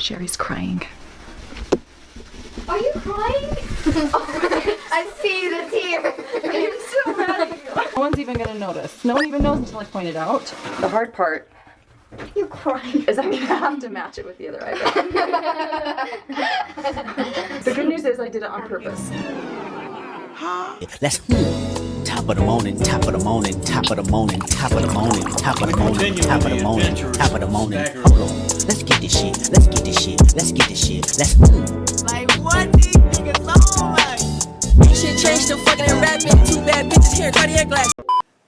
Shari's crying. Are you crying? I see the tear. I'm so proud of you. No one's even gonna notice. No one even knows until I point it out. The hard part You're crying. is I'm gonna have to match it with the other eyebrow. The good news is I did it on purpose. Let's top of the morning, top of the morning, top of the morning, top of the morning, top of the morning, top of the morning, top of the morning. Hold on. Let's get this shit. Let's get this shit. Let's get this shit. Let's Like what these niggas on? Shit changed to fucking and rapping. Two bad bitches here, cardiac glass.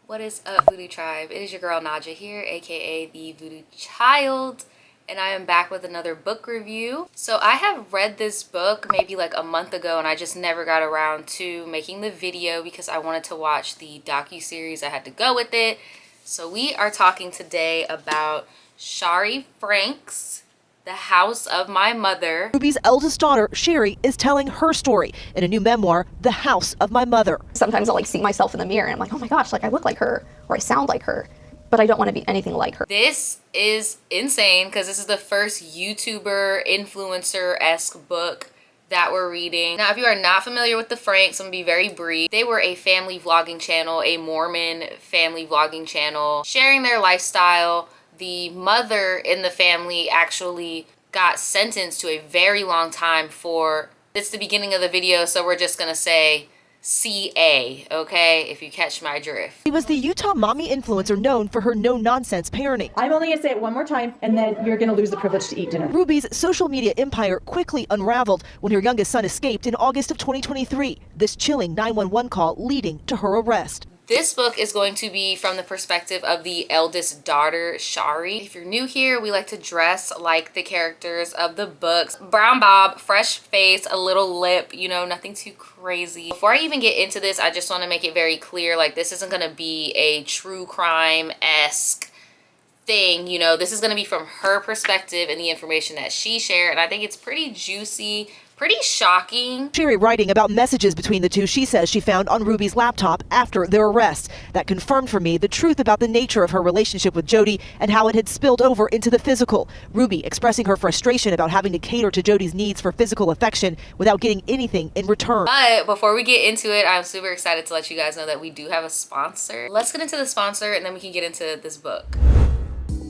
What is up, Voodoo Tribe? It is your girl Naja here, aka the Voodoo Child, and I am back with another book review. So I have read this book maybe like a month ago, and I just never got around to making the video because I wanted to watch the docuseries. I had to go with it. So we are talking today about Shari Franke's The House of My Mother. Ruby's eldest daughter, Shari, is telling her story in a new memoir, The House of My Mother. Sometimes I'll like see myself in the mirror and I'm like, oh my gosh, like I look like her or I sound like her, but I don't want to be anything like her. This is insane because this is the first YouTuber influencer-esque book that we're reading. Now, if you are not familiar with the Frankes, I'm gonna be very brief. They were a family vlogging channel, a Mormon family vlogging channel, sharing their lifestyle. The mother in the family actually got sentenced to a very long time for, it's the beginning of the video, so we're just gonna say CA, okay, if you catch my drift. She was the Utah mommy influencer known for her no-nonsense parenting. I'm only gonna say it one more time, and then you're gonna lose the privilege to eat dinner. Ruby's social media empire quickly unraveled when her youngest son escaped in August of 2023. This chilling 911 call leading to her arrest. This book is going to be from the perspective of the eldest daughter, Shari. If you're new here, we like to dress like the characters of the books. Brown bob, fresh face, a little lip, you know, nothing too crazy. Before I even get into this, I just want to make it very clear, like this isn't going to be a true crime-esque thing, you know. This is going to be from her perspective and the information that she shared, and I think it's pretty juicy, pretty shocking. Shari writing about messages between the two she says she found on Ruby's laptop after their arrest that confirmed for me the truth about the nature of her relationship with Jodi and how it had spilled over into the physical. Ruby expressing her frustration about having to cater to Jodi's needs for physical affection without getting anything in return. But before we get into it, I'm super excited to let you guys know that we do have a sponsor. Let's get into the sponsor and then we can get into this book.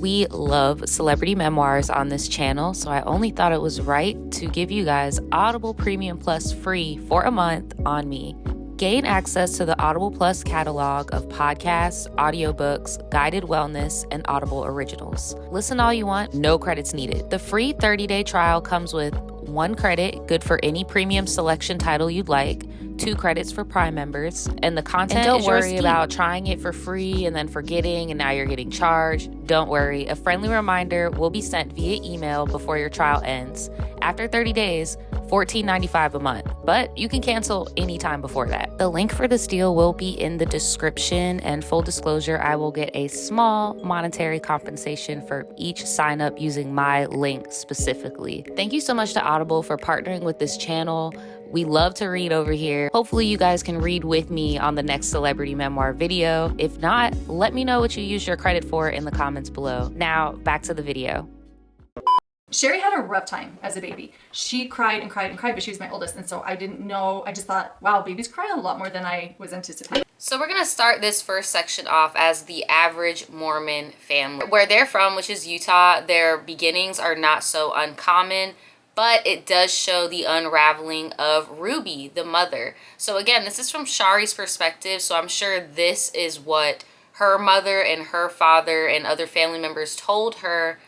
We love celebrity memoirs on this channel, so I only thought it was right to give you guys Audible Premium Plus free for a month on me. Gain access to the Audible Plus catalog of podcasts, audiobooks, guided wellness, and Audible originals. Listen all you want, no credits needed. The free 30-day trial comes with 1 credit, good for any premium selection title you'd like, 2 credits for Prime members, and the content. And don't worry about trying it for free and then forgetting and now you're getting charged. Don't worry, a friendly reminder will be sent via email before your trial ends. After 30 days, $14.95 a month, but you can cancel anytime before that. The link for this deal will be in the description, and full disclosure, I will get a small monetary compensation for each sign up using my link specifically. Thank you so much to Audible for partnering with this channel. We love to read over here. Hopefully you guys can read with me on the next celebrity memoir video. If not, let me know what you use your credit for in the comments below. Now, back to the video. Shari had a rough time as a baby. She cried and cried and cried, but she was my oldest, and so I didn't know. I just thought, wow, babies cry a lot more than I was anticipating. So we're gonna start this first section off as the average Mormon family. Where they're from, which is Utah, their beginnings are not so uncommon, but it does show the unraveling of Ruby, the mother. So again, this is from Shari's perspective, so I'm sure this is what her mother and her father and other family members told her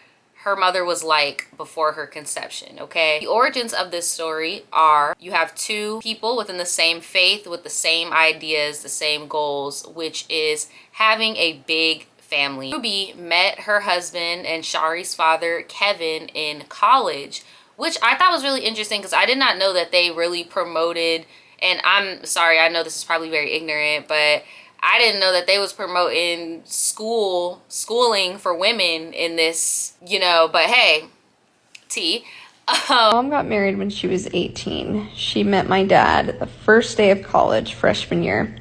mother was like before her conception, okay? The origins of this story are, you have 2 people within the same faith with the same ideas, the same goals, which is having a big family. Ruby met her husband and Shari's father, Kevin, in college, which I thought was really interesting because I did not know that they really promoted, and I'm sorry, I know this is probably very ignorant, but I didn't know that they was promoting schooling for women in this, you know, but hey, T. Mom got married when she was 18. She met my dad the first day of college, freshman year.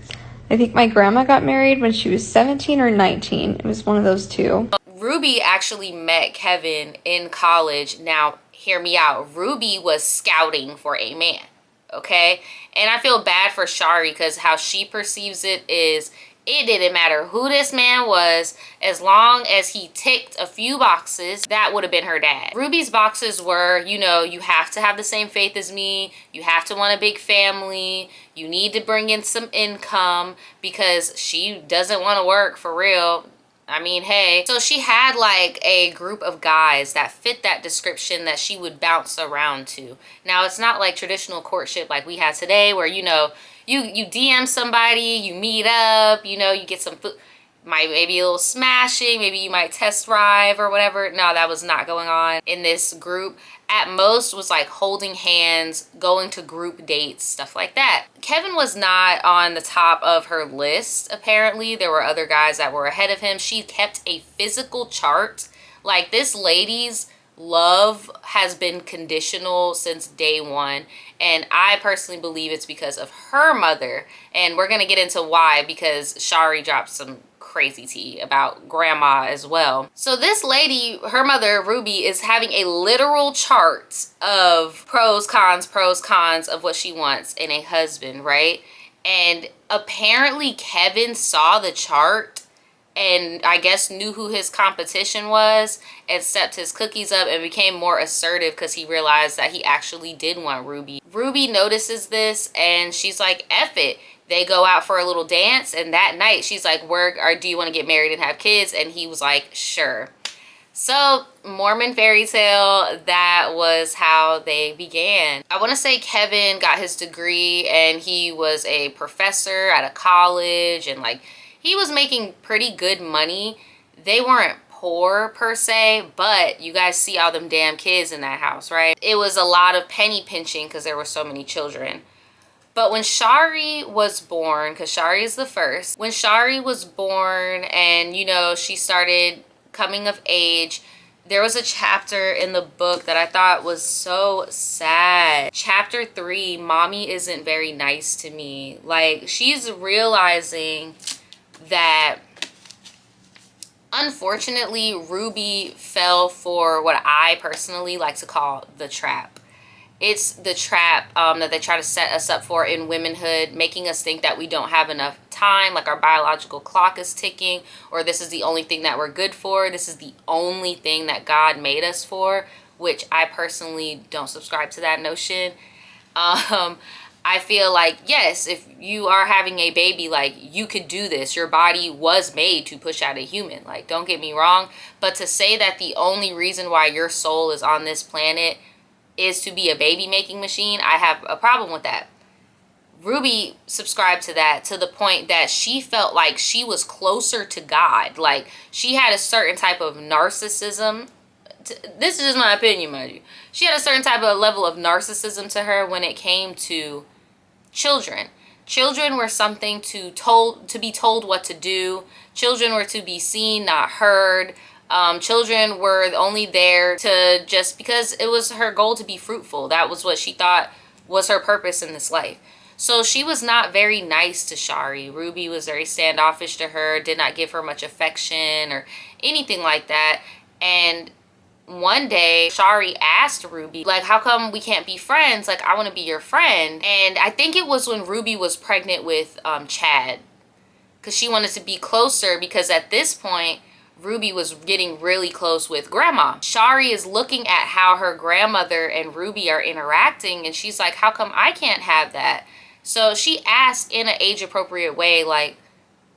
I think my grandma got married when she was 17 or 19. It was one of those two. Ruby actually met Kevin in college. Now, hear me out. Ruby was scouting for a man, okay? And I feel bad for Shari because how she perceives it is it didn't matter who this man was, as long as he ticked a few boxes, that would have been her dad. Ruby's boxes were, you know, you have to have the same faith as me, you have to want a big family, you need to bring in some income because she doesn't want to work for real. I mean, hey. So she had like a group of guys that fit that description that she would bounce around to. Now, it's not like traditional courtship like we have today where, you know, you DM somebody, you meet up, you know, you get some food, maybe a little smashing, maybe you might test drive or whatever. No, that was not going on in this group. At most was like holding hands, going to group dates, stuff like that. Kevin was not on the top of her list, apparently. There were other guys that were ahead of him. She kept a physical chart. Like, this lady's love has been conditional since day one, and I personally believe it's because of her mother, and we're gonna get into why, because Shari dropped some crazy tea about grandma as well. So this lady, her mother Ruby, is having a literal chart of pros cons of what she wants in a husband, right? And apparently Kevin saw the chart and I guess knew who his competition was and stepped his cookies up and became more assertive because he realized that he actually did want Ruby. Ruby notices this and she's like, F it. They go out for a little dance, and that night she's like, do you want to get married and have kids? And he was like, sure. So, Mormon fairy tale, that was how they began. I want to say Kevin got his degree and he was a professor at a college, and like, he was making pretty good money. They weren't poor per se, but you guys see all them damn kids in that house, right? It was a lot of penny pinching because there were so many children. But when Shari was born, because Shari is the first, when Shari was born and, you know, she started coming of age, there was a chapter in the book that I thought was so sad. Chapter 3, Mommy Isn't Very Nice to Me. Like, she's realizing that, unfortunately, Ruby fell for what I personally like to call the trap. It's the trap that they try to set us up for in womanhood, making us think that we don't have enough time, like our biological clock is ticking, or this is the only thing that we're good for. This is the only thing that God made us for, which I personally don't subscribe to that notion. I feel like, yes, if you are having a baby, like, you could do this. Your body was made to push out a human. Like, don't get me wrong. But to say that the only reason why your soul is on this planet is to be a baby making machine, I have a problem with that. Ruby subscribed to that to the point that she felt like she was closer to God. Like, she had a certain type of narcissism. This is just my opinion, mind you. She had a certain type of level of narcissism to her when it came to children. Children were something to be told what to do. Children were to be seen, not heard. Children were only there to just because it was her goal to be fruitful. That was what she thought was her purpose in this life. So she was not very nice to Shari. Ruby was very standoffish to her, did not give her much affection or anything like that. And one day, Shari asked Ruby, like, how come we can't be friends? Like, I want to be your friend. And I think it was when Ruby was pregnant with Chad, because she wanted to be closer, because at this point, Ruby was getting really close with grandma. Shari is looking at how her grandmother and Ruby are interacting, and she's like, how come I can't have that? So she asked in an age-appropriate way, like,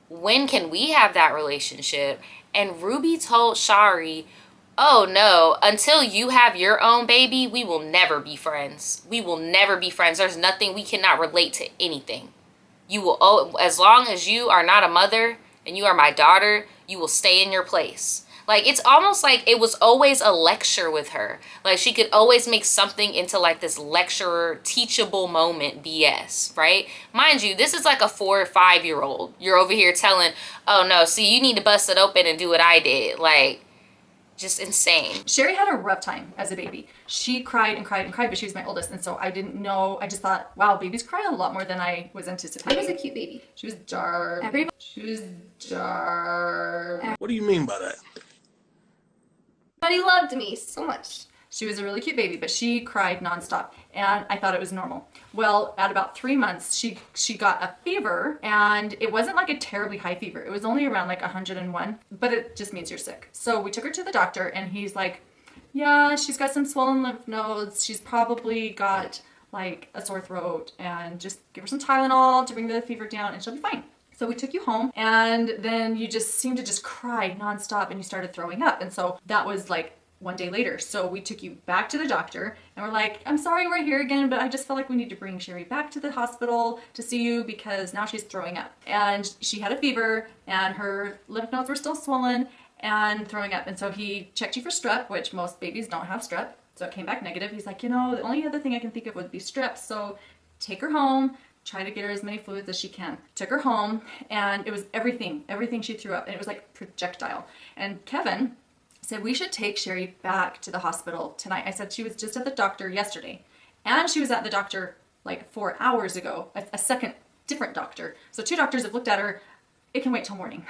when can we have that relationship? And Ruby told Shari, oh no, until you have your own baby, we will never be friends. We will never be friends. There's nothing, we cannot relate to anything. You will, as long as you are not a mother and you are my daughter, you will stay in your place. Like, it's almost like it was always a lecture with her. Like, she could always make something into like this lecturer, teachable moment BS, right? Mind you, this is like a 4 or 5-year-old. You're over here telling, oh no, see, you need to bust it open and do what I did. Like, just insane. Shari had a rough time as a baby. She cried and cried and cried, but she was my oldest, and so I didn't know. I just thought, wow, babies cry a lot more than I was anticipating. I was a cute baby. She was dark. She was dark. What do you mean by that? Everybody loved me so much. She was a really cute baby, but she cried nonstop, and I thought it was normal. Well, at about 3 months, she got a fever, and it wasn't like a terribly high fever. It was only around like 101, but it just means you're sick. So we took her to the doctor, and he's like, yeah, she's got some swollen lymph nodes. She's probably got like a sore throat, and just give her some Tylenol to bring the fever down and she'll be fine. So we took you home, and then you just seemed to just cry nonstop, and you started throwing up. And so that was like 1 day later. So we took you back to the doctor, and we're like, I'm sorry we're here again, but I just felt like we need to bring Shari back to the hospital to see you because now she's throwing up. And she had a fever, and her lymph nodes were still swollen and throwing up. And so he checked you for strep, which most babies don't have strep. So it came back negative. He's like, you know, the only other thing I can think of would be strep. So take her home, try to get her as many fluids as she can. Took her home, and it was everything she threw up, and it was like projectile. And Kevin said, we should take Shari back to the hospital tonight. I said, she was just at the doctor yesterday, and she was at the doctor like 4 hours ago, a second different doctor. So 2 doctors have looked at her. It can wait till morning.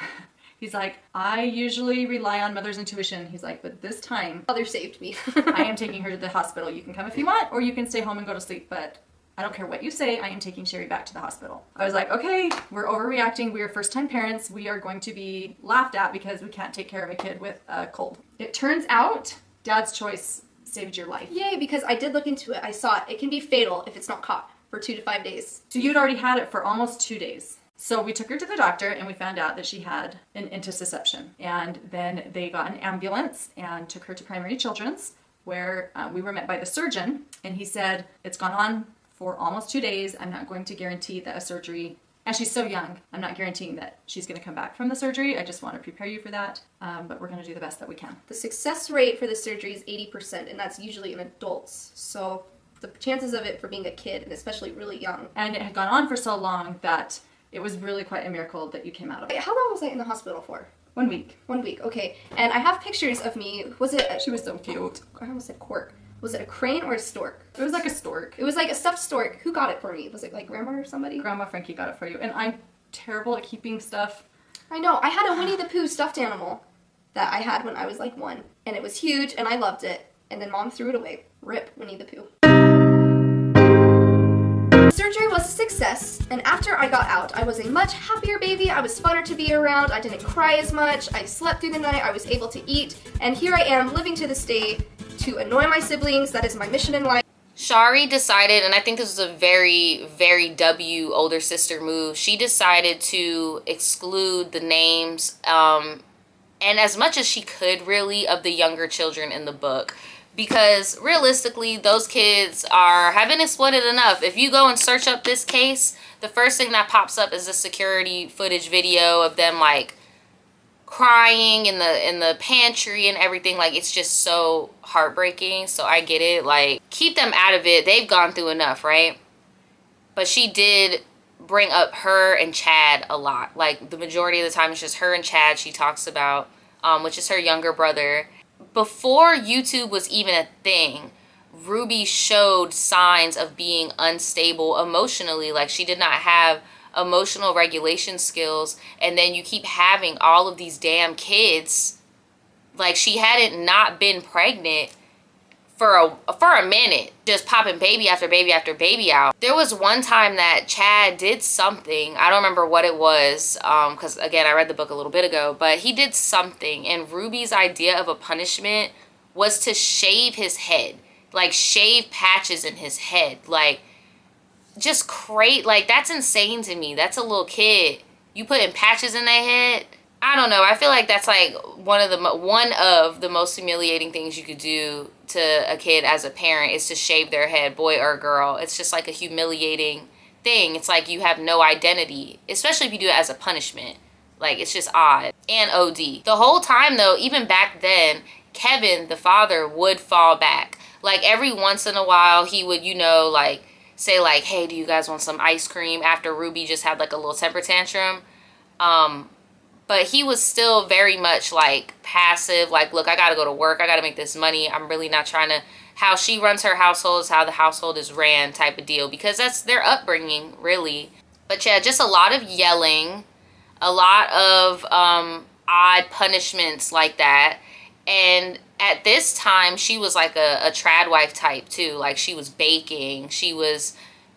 He's like, I usually rely on mother's intuition. He's like, but this time, Mother saved me. I am taking her to the hospital. You can come if you want, or you can stay home and go to sleep, but I don't care what you say, I am taking Shari back to the hospital. I was like, okay, we're overreacting. We are first-time parents. We are going to be laughed at because we can't take care of a kid with a cold. It turns out Dad's choice saved your life. Yay, because I did look into it. I saw it. It can be fatal if it's not caught for 2 to 5 days. So you'd already had it for almost 2 days. So we took her to the doctor, and we found out that she had an intussusception. And then they got an ambulance and took her to Primary Children's, where we were met by the surgeon, and he said, it's gone on for almost 2 days. I'm not going to guarantee that a surgery, and she's so young, I'm not guaranteeing that she's going to come back from the surgery. I just want to prepare you for that, but we're going to do the best that we can. The success rate for the surgery is 80%, and that's usually in adults. So the chances of it for being a kid, and especially really young. And it had gone on for so long that it was really quite a miracle that you came out of it. How long was I in the hospital for? 1 week. 1 week, okay. And I have pictures of me. Was it? She was so cute. I almost said cork. Was it a crane or a stork? It was like a stork. It was like a stuffed stork. Who got it for me? Was it like grandma or somebody? Grandma Franke got it for you. And I'm terrible at keeping stuff. I know. I had a Winnie the Pooh stuffed animal that I had when I was like 1. And it was huge, and I loved it. And then Mom threw it away. Rip Winnie the Pooh. Surgery was a success, and after I got out, I was a much happier baby. I was funner to be around. I didn't cry as much. I slept through the night. I was able to eat, and here I am living to this day to annoy my siblings. That is my mission in life. Shari decided, and I think this was a very, very W older sister move, she decided to exclude the names, and as much as she could really, of the younger children in the book. Because realistically, those kids have been exploited enough. If you go and search up this case, the first thing that pops up is a security footage video of them like crying in the pantry and everything. Like, it's just so heartbreaking. So I get it. Like, keep them out of it. They've gone through enough, right? But she did bring up her and Chad a lot. Like, the majority of the time it's just her and Chad she talks about, which is her younger brother. Before YouTube was even a thing, Ruby showed signs of being unstable emotionally. Like, she did not have emotional regulation skills. And then you keep having all of these kids. Like, she hadn't not been pregnant for a minute, just popping baby after baby after baby out. There was one time that Chad did something. I don't remember what it was, because again, I read the book a little bit ago, but he did something, and Ruby's idea of a punishment was to shave his head, like shave patches in his head, like just like that's insane to me. That's a little kid. You putting patches in their head? I don't know. I feel like that's like one of the most humiliating things you could do to a kid as a parent is to shave their head, boy or girl. It's just like a humiliating thing. It's like you have no identity, especially if you do it as a punishment. Like, it's just odd. And OD. The whole time though, even back then, Kevin, the father, would fall back. Like, every once in a while, he would, you know, like say like, hey, do you guys want some ice cream? After Ruby just had like a little temper tantrum. But he was still very much like passive, like, look, I gotta go to work, I gotta make this money, I'm really not trying to, how she runs her household is how the household is ran type of deal, because that's their upbringing, really. But yeah, just a lot of yelling, a lot of odd punishments like that. And at this time, she was like a trad wife type too. Like she was baking, she was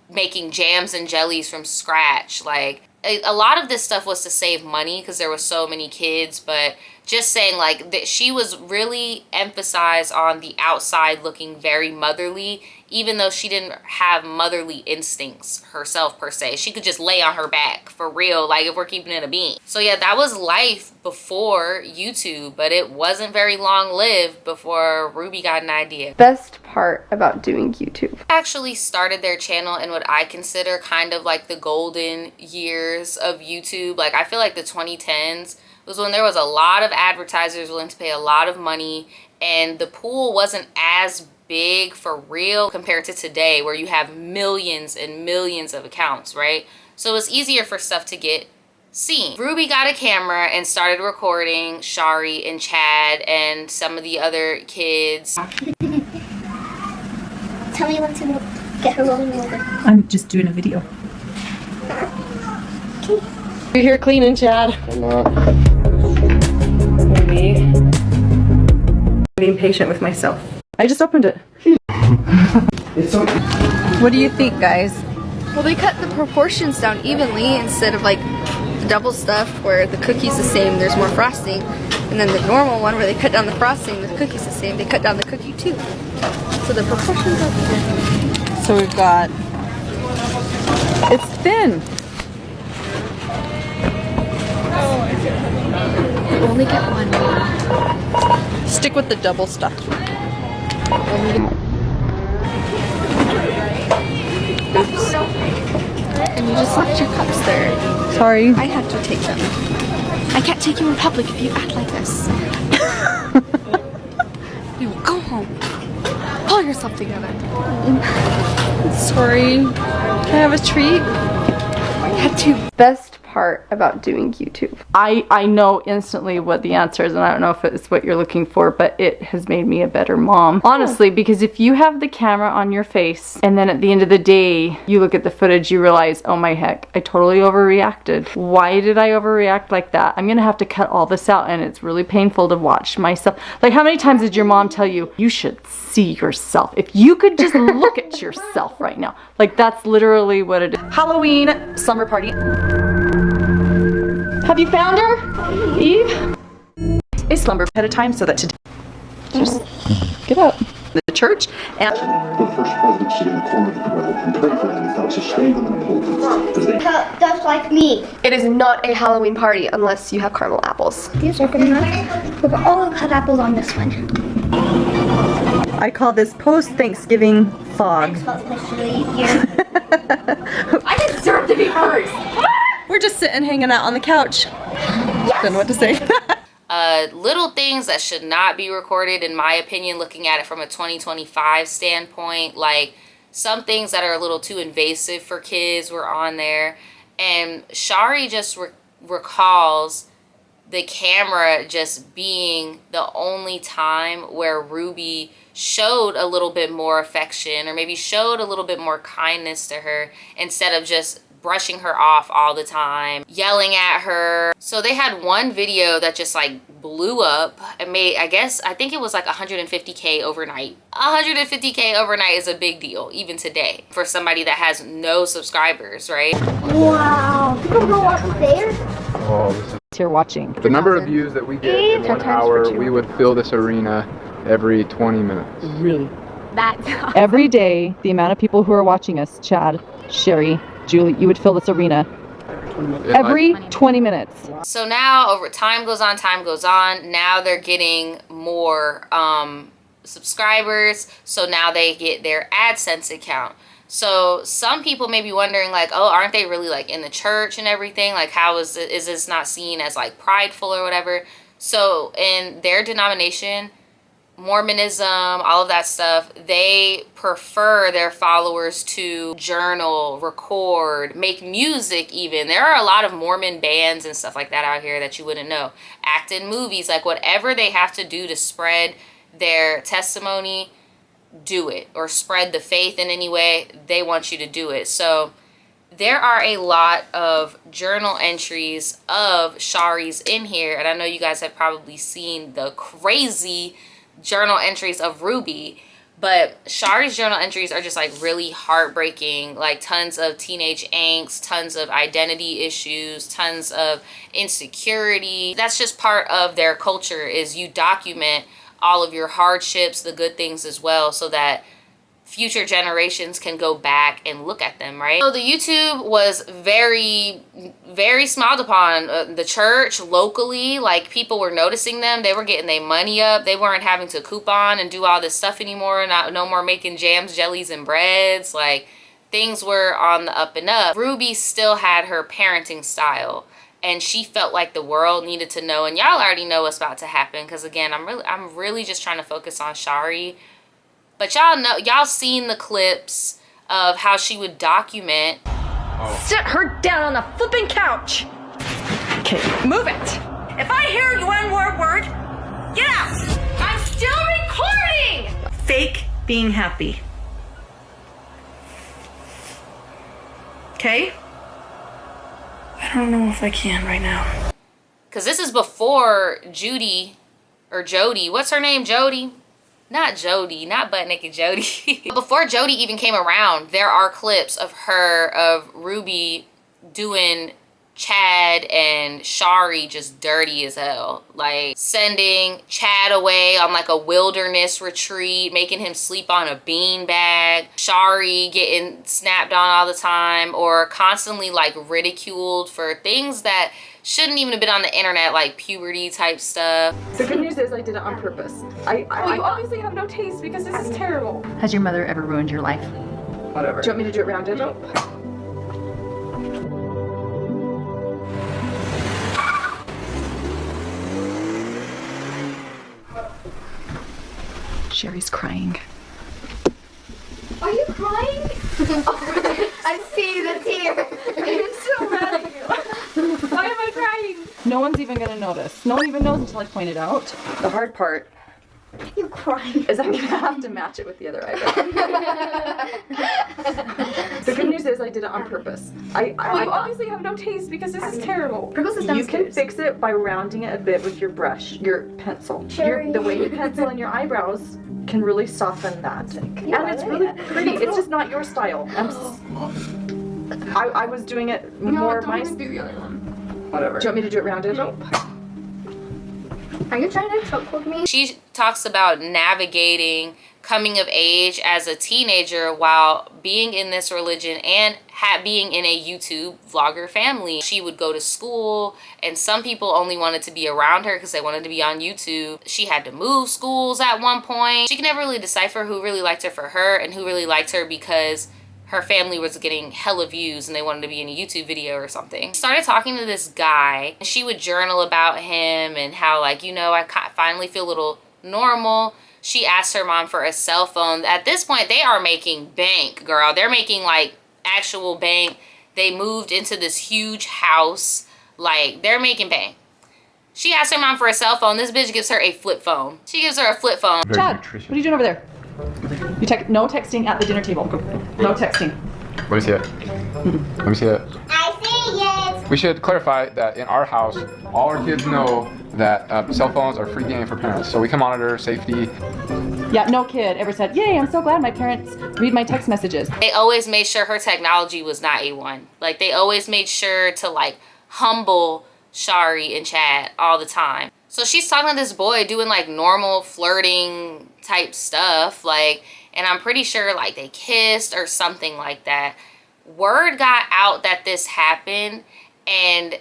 making jams and jellies from scratch. Like a lot of this stuff was to save money because there were so many kids, but just saying like that she was really emphasized on the outside looking very motherly, even though she didn't have motherly instincts herself per se. She could just lay on her back for real, like if we're keeping it a bean. So yeah, that was life before YouTube, but it wasn't very long lived before Ruby got an idea. Best part about doing YouTube. Actually started their channel in what I consider kind of like the golden years of YouTube. Like I feel like the 2010s was when there was a lot of advertisers willing to pay a lot of money, and the pool wasn't as big for real compared to today where you have millions and millions of accounts, right? So it's easier for stuff to get seen. Ruby got a camera and started recording Shari and Chad and some of the other kids. Tell me when to get her rolling over. I'm just doing a video. You're here cleaning, Chad. I'm not. Me. Being patient with myself. I just opened it. It's okay. What do you think, guys? Well, they cut the proportions down evenly instead of like the double stuff where the cookie's the same, there's more frosting. And then the normal one where they cut down the frosting, the cookie's the same, they cut down the cookie too. So the proportions are good. So we've got, it's thin. You only get one. Stick with the double stuff. Oops. And you just left your cups there. Sorry. I had to take them. I can't take you in public if you act like this. You go home. Pull yourself together. Sorry. Can I have a treat? I had to. Best part about doing YouTube. I know instantly what the answer is, and I don't know if it's what you're looking for, but it has made me a better mom. Honestly, because if you have the camera on your face and then at the end of the day you look at the footage, you realize, oh my heck, I totally overreacted. Why did I overreact like that? I'm gonna have to cut all this out, and it's really painful to watch myself. Like, how many times did your mom tell you, you should see yourself? If you could just look at yourself right now. Like, that's literally what it is. Halloween slumber party. Have you found her, Eve? A slumber at a time so that today just get up. The church and The first president sit in the corner of the toilet and pray for them without sustaining them in the pulpit. Just like me. It is not a Halloween party unless you have caramel apples. These are good enough. We've got all the cut apples on this one. I call this post-Thanksgiving fog. I deserve to be first. We're just sitting hanging out on the couch. Don't know what to say. Little things that should not be recorded, in my opinion, looking at it from a 2025 standpoint. Like some things that are a little too invasive for kids were on there. And Shari just recalls the camera just being the only time where Ruby showed a little bit more affection, or maybe showed a little bit more kindness to her, instead of just brushing her off all the time, yelling at her. So they had one video that just like blew up and made, I think it was like 150K overnight. 150K overnight is a big deal even today for somebody that has no subscribers, right? Wow. People go up there? Oh, this is Here watching. the number of views that we get in 1 hour. We would fill this arena every 20 minutes. Really? That's Every day, the amount of people who are watching us, Chad, Shari, Julie, you would fill this arena every 20 minutes. So now over time goes on, now they're getting more subscribers, so now they get their AdSense account. So some people may be wondering like, oh, aren't they really like in the church and everything? Like, how is this not seen as like prideful or whatever? So in their denomination, Mormonism, all of that stuff, they prefer their followers to journal, record, make music even. There are a lot of Mormon bands and stuff like that out here that you wouldn't know. Act in movies, like whatever they have to do to spread their testimony, do it. Or spread the faith in any way, they want you to do it. So there are a lot of journal entries of Shari's in here, and I know you guys have probably seen the crazy journal entries of Ruby. But Shari's journal entries are just like really heartbreaking, like tons of teenage angst, tons of identity issues, tons of insecurity. That's just part of their culture, is you document all of your hardships, the good things as well, so that future generations can go back and look at them, right? So the YouTube was very, very smiled upon. The church locally, like people were noticing them. They were getting their money up. They weren't having to coupon and do all this stuff anymore. No more making jams, jellies, and breads. Like things were on the up and up. Ruby still had her parenting style, and she felt like the world needed to know. And y'all already know what's about to happen, because again, I'm really just trying to focus on Shari. But y'all know, y'all seen the clips of how she would document. Sit her down on the flipping couch. Okay, move it. If I hear one more word, get out. I'm still recording. Fake being happy. Okay? I don't know if I can right now. Because this is before Jodi, or Jodi. What's her name? Jodi? Not Jodi, not butt naked Jodi. Before Jodi even came around, there are clips of Ruby doing Chad and Shari just dirty as hell. Like sending Chad away on like a wilderness retreat, making him sleep on a beanbag. Shari getting snapped on all the time, or constantly like ridiculed for things that shouldn't even have been on the internet, like puberty type stuff. The good news is I did it on purpose. I obviously have no taste, because this is terrible. Has your mother ever ruined your life? Whatever. Do you want me to do it rounded? Nope. Shari's crying. Are you crying? I see the tear. I'm so mad at you. Why am I crying? No one's even gonna notice. No one even knows until I point it out. The hard part You crying. is I'm gonna have to match it with the other eyebrow. The good news is I did it on purpose. I obviously have no taste, because this is terrible. You can fix it by rounding it a bit with your brush, your pencil. The way you pencil in your eyebrows can really soften that. And it's really pretty. It's just not your style. I was doing it more my style. Whatever. Do you want me to do it rounded? Nope. Are you trying to choke with me? She talks about navigating coming of age as a teenager while being in this religion and being in a YouTube vlogger family. She would go to school, and some people only wanted to be around her because they wanted to be on YouTube. She had to move schools at one point. She could never really decipher who really liked her for her and who really liked her because her family was getting hella views and they wanted to be in a YouTube video or something. She started talking to this guy, and she would journal about him and how, like, you know, I finally feel a little normal. She asked her mom for a cell phone. At this point, they are making bank, girl. They're making like actual bank. They moved into this huge house. Like, they're making bank. She asked her mom for a cell phone. This bitch gives her a flip phone. She gives her a flip phone. Chad, what are you doing over there? No texting at the dinner table. No texting. Let me see it. Let me see it. I see it. We should clarify that in our house, all our kids know that cell phones are free game for parents, so we can monitor safety. Yeah, no kid ever said, yay, I'm so glad my parents read my text messages. They always made sure her technology was not A1. Like, they always made sure to like humble Shari and Chad all the time. So she's talking to this boy doing like normal flirting type stuff, like, and I'm pretty sure like they kissed or something like that. Word got out that this happened, and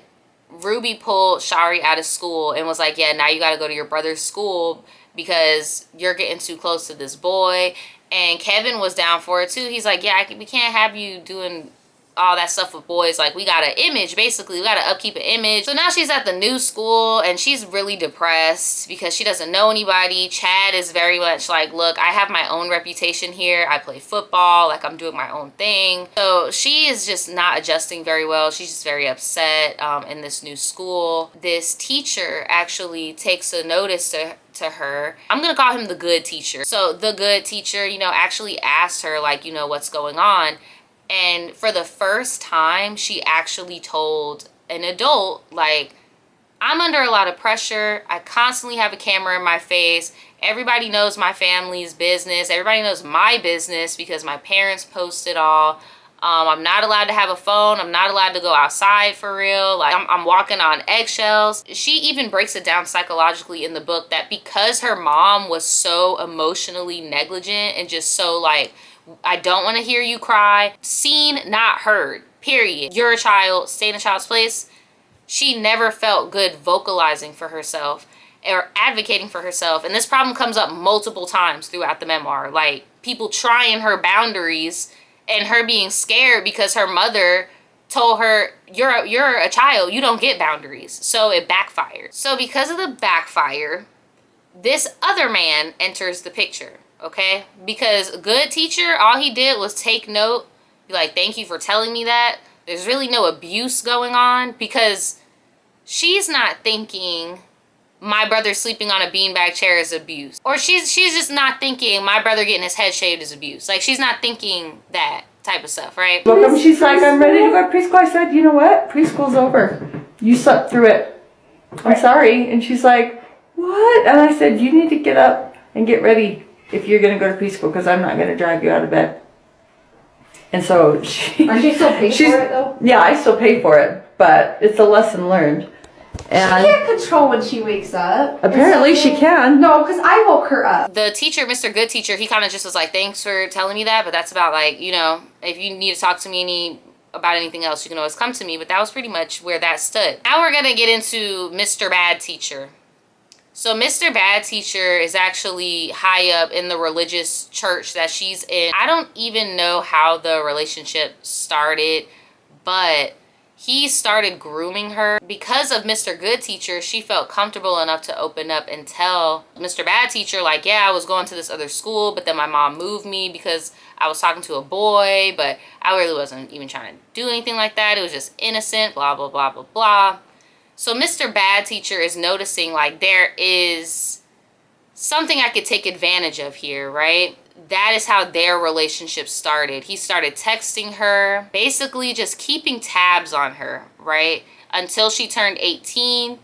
Ruby pulled Shari out of school and was like, yeah, now you gotta go to your brother's school because you're getting too close to this boy. And Kevin was down for it too. He's like, yeah, we can't have you doing all that stuff with boys. Like, we got an image, basically. We got to upkeep an image. So now she's at the new school, and she's really depressed because she doesn't know anybody. Chad is very much like, look, I have my own reputation here. I play football. Like, I'm doing my own thing. So she is just not adjusting very well. She's just very upset in this new school. This teacher actually takes a notice to her. I'm gonna call him the good teacher. So the good teacher, you know, actually asked her, like, you know, what's going on. And for the first time, she actually told an adult, like, I'm under a lot of pressure. I constantly have a camera in my face, everybody knows my family's business. Everybody knows my business because my parents post it all. I'm not allowed to have a phone. I'm not allowed to go outside for real. Like I'm walking on eggshells. She even breaks it down psychologically in the book that because her mom was so emotionally negligent and just so like, I don't want to hear you cry. Seen, not heard, period. You're a child, stay in a child's place. She never felt good vocalizing for herself or advocating for herself. And this problem comes up multiple times throughout the memoir. Like people trying her boundaries and her being scared because her mother told her, you're a child, you don't get boundaries. So it backfired. So because of the backfire, this other man enters the picture, okay? Because good teacher, all he did was take note, be like, thank you for telling me that. There's really no abuse going on because she's not thinking my brother sleeping on a beanbag chair is abuse. Or she's just not thinking my brother getting his head shaved is abuse. Like she's not thinking that type of stuff, right? Welcome. She's like, I'm ready to go to preschool. I said, you know what? Preschool's over. You slept through it. I'm sorry. And she's like, what? And I said, you need to get up and get ready if you're going to go to preschool because I'm not going to drag you out of bed. And so she... Are you still paying for it though? Yeah, I still pay for it, but it's a lesson learned. And she can't control when she wakes up. Apparently she can. No, because I woke her up. The teacher, Mr. Good Teacher, he kind of just was like, thanks for telling me that, but that's about like, you know, if you need to talk to me about anything else, you can always come to me. But that was pretty much where that stood. Now we're going to get into Mr. Bad Teacher. So Mr. Bad Teacher is actually high up in the religious church that she's in. I don't even know how the relationship started, but he started grooming her. Because of Mr. Good Teacher, she felt comfortable enough to open up and tell Mr. Bad Teacher, like, yeah, I was going to this other school, but then my mom moved me because I was talking to a boy, but I really wasn't even trying to do anything like that. It was just innocent, blah, blah, blah, blah, blah. So Mr. Bad Teacher is noticing, like, there is something I could take advantage of here, right? That is how their relationship started. He started texting her, basically just keeping tabs on her, right? Until she turned 18.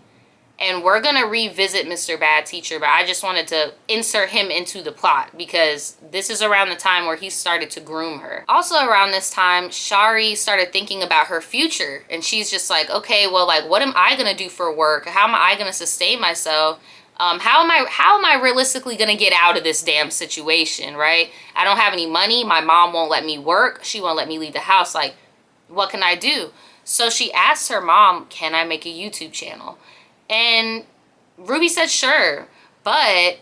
And we're going to revisit Mr. Bad Teacher, but I just wanted to insert him into the plot because this is around the time where he started to groom her. Also around this time, Shari started thinking about her future. And she's just like, okay, well, like, what am I going to do for work? How am I going to sustain myself? How am I realistically gonna get out of this damn situation, right? I don't have any money. My mom won't let me work. She won't let me leave the house. Like, what can I do? So she asked her mom, can I make a YouTube channel? And Ruby said, sure, but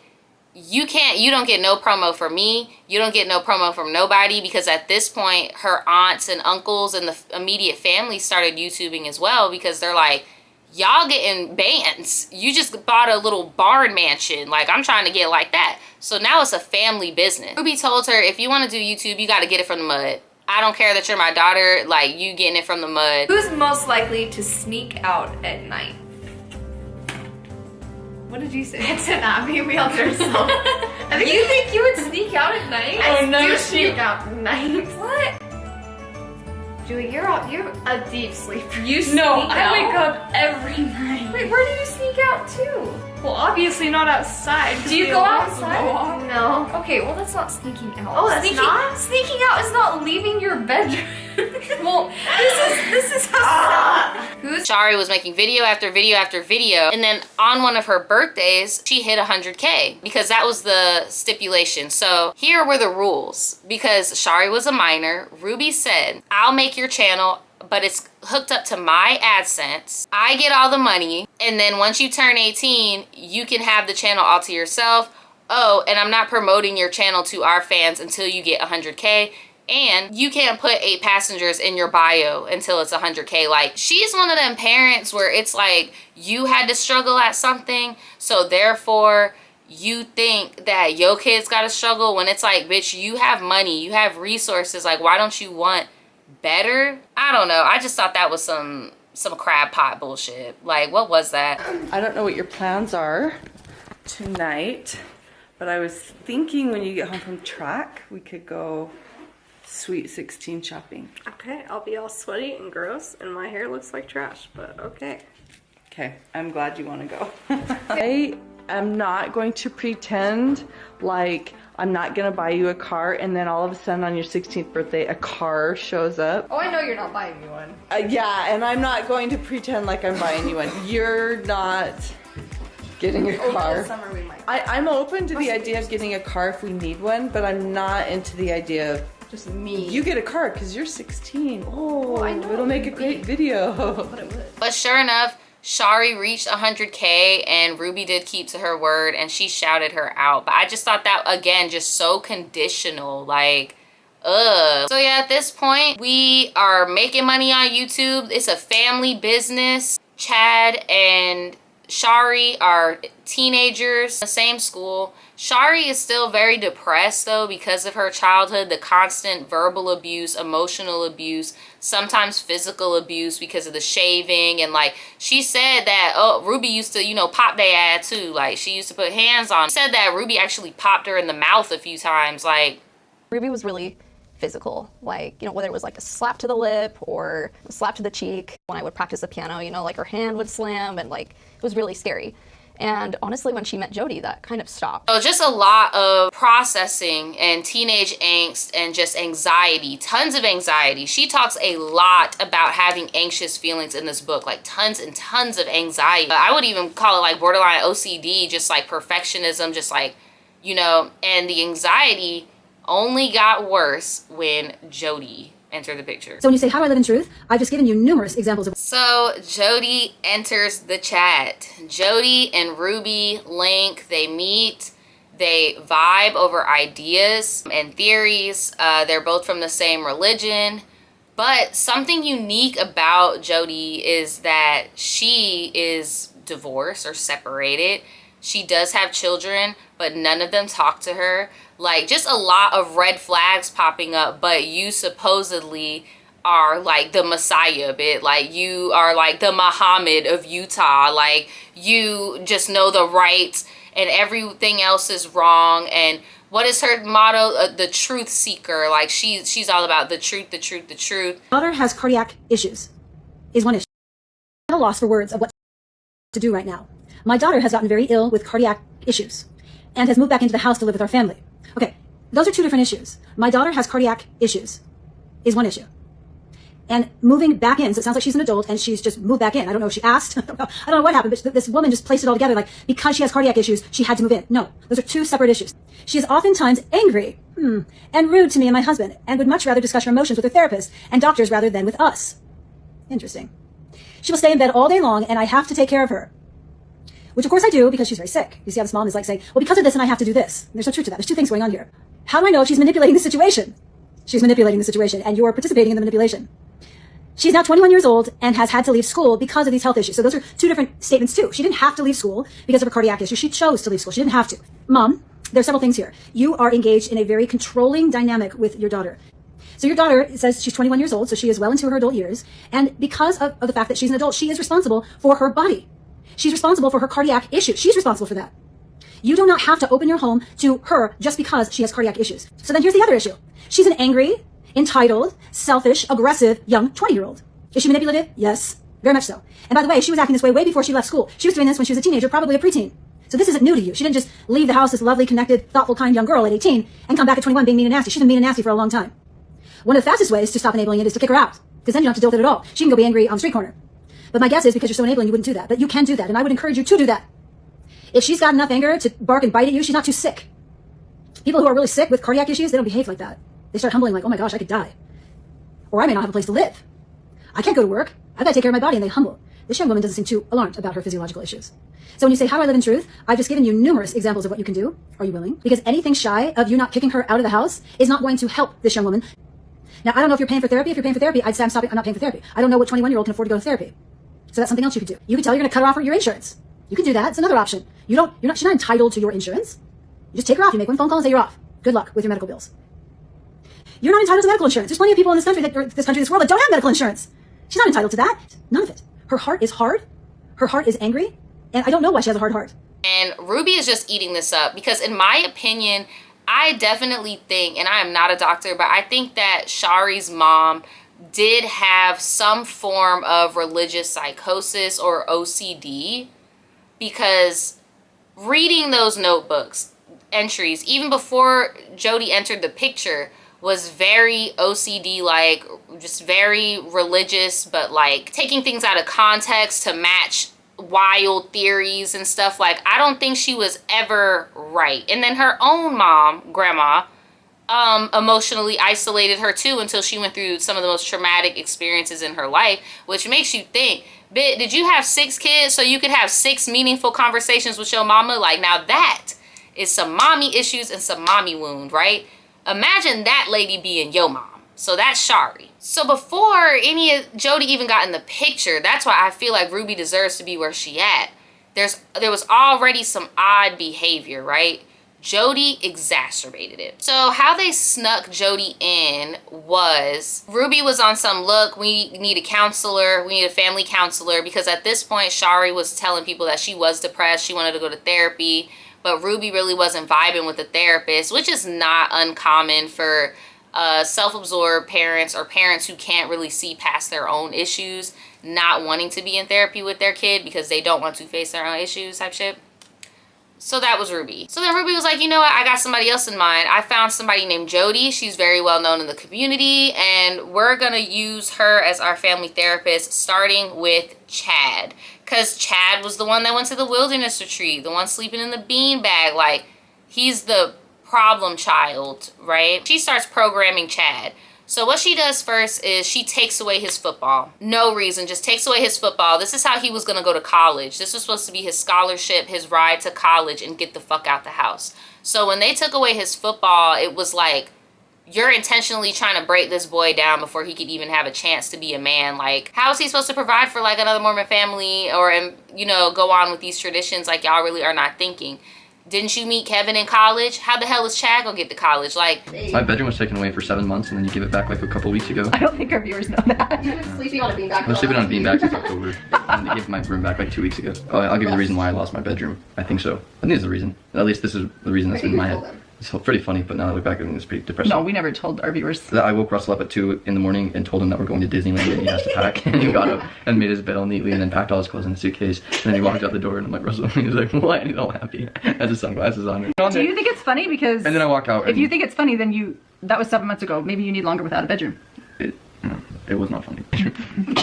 you don't get no promo from me. You don't get no promo from nobody because at this point, her aunts and uncles and the immediate family started YouTubing as well because they're like, y'all getting bands. You just bought a little barn mansion. Like, I'm trying to get like that. So now it's a family business. Ruby told her, if you want to do YouTube, you got to get it from the mud. I don't care that you're my daughter. Like, you getting it from the mud. Who's most likely to sneak out at night? What did you say? I said not be wheelchair. You think you would sneak out at night? I do sneak out at night. What? Julie, you're a deep sleeper. You sneak out? I wake up every night. Wait, where do you sneak out to? Well, obviously not outside. Do you go outside? No. Okay, well that's not sneaking out. Oh, that's not? Sneaking out is not leaving your bedroom. Well, this is how Shari was making video after video after video, and then on one of her birthdays, she hit 100K because that was the stipulation. So here were the rules. Because Shari was a minor, Ruby said, I'll make your channel, but it's hooked up to my AdSense. I get all the money, and then once you turn 18, you can have the channel all to yourself. Oh, and I'm not promoting your channel to our fans until you get 100K. And you can't put 8 passengers in your bio until it's 100K. Like, she's one of them parents where it's like, you had to struggle at something, so therefore you think that your kids gotta struggle when it's like, bitch, you have money, you have resources. Like, why don't you want better? I don't know. I just thought that was some crab pot bullshit. Like, what was that? I don't know what your plans are tonight, but I was thinking when you get home from track, we could go Sweet 16 shopping. Okay, I'll be all sweaty and gross, and my hair looks like trash, but okay. Okay, I'm glad you want to go. I am not going to pretend like I'm not gonna buy you a car and then all of a sudden on your 16th birthday a car shows up. Oh, I know you're not buying me one. Yeah, and I'm not going to pretend like I'm buying you one. You're not getting a car. Summer we might. I'm open to the idea of getting a car if we need one, but I'm not into the idea of just me. You get a car because you're 16. Oh, I know. It'll make a great video. But it would. But sure enough, Shari reached 100K and Ruby did keep to her word and she shouted her out. But I just thought that, again, just so conditional. Like, ugh. So yeah, at this point, we are making money on YouTube. It's a family business. Chad and Shari are teenagers, the same school. Shari is still very depressed though because of her childhood, the constant verbal abuse, emotional abuse, sometimes physical abuse because of the shaving. And like she said that, oh, Ruby used to, you know, pop their ass too. Like she used to put hands on. She said that Ruby actually popped her in the mouth a few times. Like Ruby was really physical, like, you know, whether it was like a slap to the lip or a slap to the cheek. When I would practice the piano, you know, like her hand would slam and like it was really scary. And honestly, when she met Jodi, that kind of stopped. So just a lot of processing and teenage angst and just anxiety, tons of anxiety. She talks a lot about having anxious feelings in this book, like tons and tons of anxiety. I would even call it like borderline OCD, just like perfectionism, just like, you know, and the anxiety only got worse when Jodi entered the picture. So when you say, how do I live in truth? I've just given you numerous examples of. So Jodi enters the chat. Jodi and Ruby link, they meet, they vibe over ideas and theories. They're both from the same religion. But something unique about Jodi is that she is divorced or separated. She does have children, but none of them talk to her. Like, just a lot of red flags popping up, but you supposedly are like the Messiah bit. Like, you are like the Muhammad of Utah. Like, you just know the right and everything else is wrong. And what is her motto? The truth seeker. Like, she's all about the truth, the truth, the truth. My daughter has cardiac issues, is one issue. I'm at a loss for words of what to do right now. My daughter has gotten very ill with cardiac issues and has moved back into the house to live with our family. Okay, those are two different issues. My daughter has cardiac issues is one issue. And moving back in, so it sounds like she's an adult and she's just moved back in. I don't know if she asked. I don't know what happened, but this woman just placed it all together like because she has cardiac issues, she had to move in. No, those are two separate issues. She is oftentimes angry and rude to me and my husband and would much rather discuss her emotions with her therapist and doctors rather than with us. Interesting. She will stay in bed all day long and I have to take care of her. Which of course I do because she's very sick. You see how this mom is like saying, well, because of this and I have to do this. And there's no truth to that. There's two things going on here. How do I know if she's manipulating the situation? She's manipulating the situation and you're participating in the manipulation. She's now 21 years old and has had to leave school because of these health issues. So those are two different statements too. She didn't have to leave school because of her cardiac issue. She chose to leave school. She didn't have to. Mom, there's several things here. You are engaged in a very controlling dynamic with your daughter. So your daughter says she's 21 years old, so she is well into her adult years. And because of the fact that she's an adult, she is responsible for her body. She's responsible for her cardiac issue. She's responsible for that. You do not have to open your home to her just because she has cardiac issues. So then here's the other issue. She's an angry, entitled, selfish, aggressive, young 20-year-old. Is she manipulative? Yes, very much so. And by the way, she was acting this way before she left school. She was doing this when she was a teenager, probably a preteen. So this isn't new to you. She didn't just leave the house, this lovely, connected, thoughtful, kind young girl at 18 and come back at 21 being mean and nasty. She's been mean and nasty for a long time. One of the fastest ways to stop enabling it is to kick her out, because then you don't have to deal with it at all. She can go be angry on the street corner. But my guess is because you're so enabling, you wouldn't do that. But you can do that, and I would encourage you to do that. If she's got enough anger to bark and bite at you, she's not too sick. People who are really sick with cardiac issues, they don't behave like that. They start humbling like, oh my gosh, I could die. Or I may not have a place to live. I can't go to work. I've got to take care of my body, and they humble. This young woman doesn't seem too alarmed about her physiological issues. So when you say, how do I live in truth? I've just given you numerous examples of what you can do. Are you willing? Because anything shy of you not kicking her out of the house is not going to help this young woman. Now, I don't know if you're paying for therapy. If you're paying for therapy, I'd say I'm not paying for therapy. I don't know what 21-year-old can afford to go to therapy. So that's something else you could do. You could tell her you're going to cut her off your insurance. You can do that. It's another option. She's not entitled to your insurance. You just take her off. You make one phone call and say you're off. Good luck with your medical bills. You're not entitled to medical insurance. There's plenty of people in this country, this world that don't have medical insurance. She's not entitled to that. None of it. Her heart is hard. Her heart is angry. And I don't know why she has a hard heart. And Ruby is just eating this up because in my opinion, I definitely think, and I am not a doctor, but I think that Shari's mom did have some form of religious psychosis or OCD, because reading those notebooks entries, even before Jodi entered the picture, was very OCD, like just very religious, but like taking things out of context to match wild theories and stuff. Like, I don't think she was ever right. And then her own mom, grandma, emotionally isolated her too until she went through some of the most traumatic experiences in her life, which makes you think, bitch, did you have 6 kids so you could have 6 meaningful conversations with your mama? Like, now that is some mommy issues and some mommy wound, right? Imagine that lady being your mom. So that's Shari. So before any of Jodi even got in the picture, that's why I feel like Ruby deserves to be where she at. There was already some odd behavior, right? Jodi exacerbated it. So how they snuck Jodi in was Ruby was on some, look, we need a counselor, we need a family counselor, because at this point Shari was telling people that she was depressed, she wanted to go to therapy, but Ruby really wasn't vibing with the therapist, which is not uncommon for self-absorbed parents or parents who can't really see past their own issues, not wanting to be in therapy with their kid because they don't want to face their own issues type shit. So that was Ruby. So then Ruby was like, you know what, I got somebody else in mind. I found somebody named Jodi. She's very well known in the community, and we're gonna use her as our family therapist, starting with Chad. Because Chad was the one that went to the wilderness retreat, the one sleeping in the beanbag. Like, he's the problem child, right? She starts programming Chad. So what she does first is she takes away his football. No reason, just takes away his football. This is how he was gonna go to college. This was supposed to be his scholarship, his ride to college, and get the fuck out the house. So when they took away his football, it was like, you're intentionally trying to break this boy down before he could even have a chance to be a man. Like, how is he supposed to provide for like another Mormon family or, you know, go on with these traditions like y'all really are not thinking? Didn't you meet Kevin in college? How the hell is Chad gonna get to college? Like, my bedroom was taken away for 7 months, and then you give it back like a couple weeks ago. I don't think our viewers know that. You've been sleeping on a beanbag. I was sleeping on a beanbag since October, and they gave my room back like 2 weeks ago. Oh, I'll give you the reason why I lost my bedroom. I think so. I think it's the reason. At least this is the reason that's in my head. It's pretty funny, but now I look back at it, it's pretty depressing. No, we never told our viewers. I woke Russell up at 2 in the morning and told him that we're going to Disneyland and he has to pack. And he got up and made his bed all neatly and then packed all his clothes in a suitcase. And then he walked out the door and I'm like, Russell, and he's like, what? And he's all happy. Has his sunglasses on. Do you think it's funny? Because and then I walk out. If you think it's funny, then that was 7 months ago. Maybe you need longer without a bedroom. It was not funny.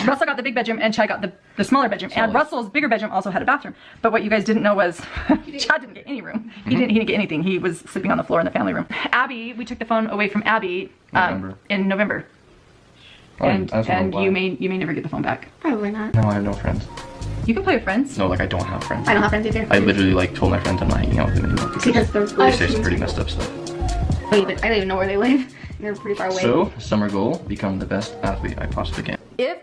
Russell got the big bedroom and Chad got the smaller bedroom. And Russell's bigger bedroom also had a bathroom. But what you guys didn't know was Chad didn't get any room. He didn't get anything. He was sleeping on the floor in the family room. Abby, we took the phone away from Abby in November. And you may never get the phone back. Probably not. No, I have no friends. You can play with friends. No, like I don't have friends. I don't have friends either. I literally like told my friends I'm not hanging out with them anymore because they say some pretty messed up stuff. I don't even know where they live. They're pretty far away. So, summer goal, become the best athlete I possibly can. If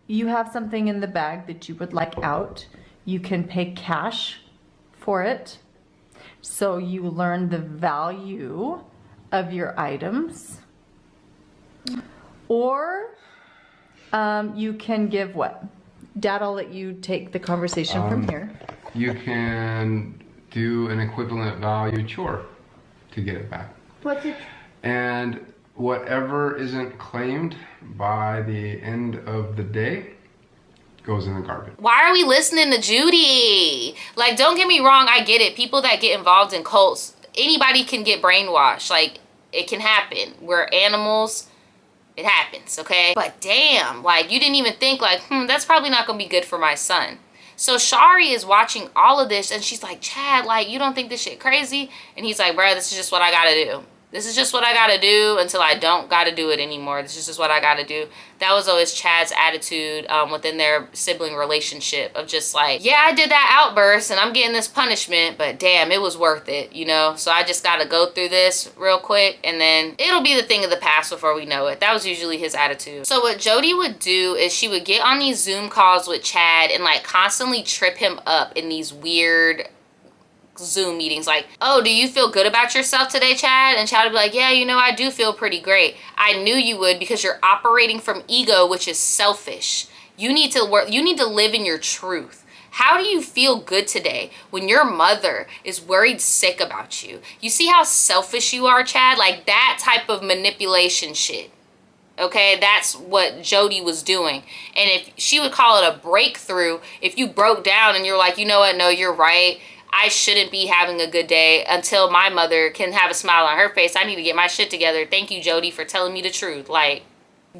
you have something in the bag that you would like out, you can pay cash for it. So you learn the value of your items. Or you can give what? Dad, I'll let you take the conversation from here. You can do an equivalent value chore to get it back. What's it? And whatever isn't claimed by the end of the day goes in the garbage. Why are we listening to Jodi? Like, don't get me wrong, I get it. People that get involved in cults, anybody can get brainwashed. Like, it can happen. We're animals. It happens, okay? But damn, like, you didn't even think like, that's probably not gonna be good for my son. So Shari is watching all of this and she's like, Chad, like, you don't think this shit crazy? And he's like, bruh, this is just what I gotta do. This is just what I gotta do until I don't gotta do it anymore. This is just what I gotta do. That was always Chad's attitude within their sibling relationship of just like, yeah, I did that outburst and I'm getting this punishment, but damn, it was worth it, you know? So I just gotta go through this real quick and then it'll be the thing of the past before we know it. That was usually his attitude. So what Jodi would do is she would get on these Zoom calls with Chad and like constantly trip him up in these weird Zoom meetings, like, oh, do you feel good about yourself today, Chad? And Chad would be like, yeah, you know, I do feel pretty great. I knew you would because you're operating from ego, which is selfish. You need to work, you need to live in your truth. How do you feel good today when your mother is worried sick about you? You see how selfish you are, Chad? Like that type of manipulation shit. Okay, that's what Jodi was doing. And if she would call it a breakthrough, if you broke down and you're like, you know what, no, you're right. I shouldn't be having a good day until my mother can have a smile on her face. I need to get my shit together. Thank you, Jodi, for telling me the truth. Like,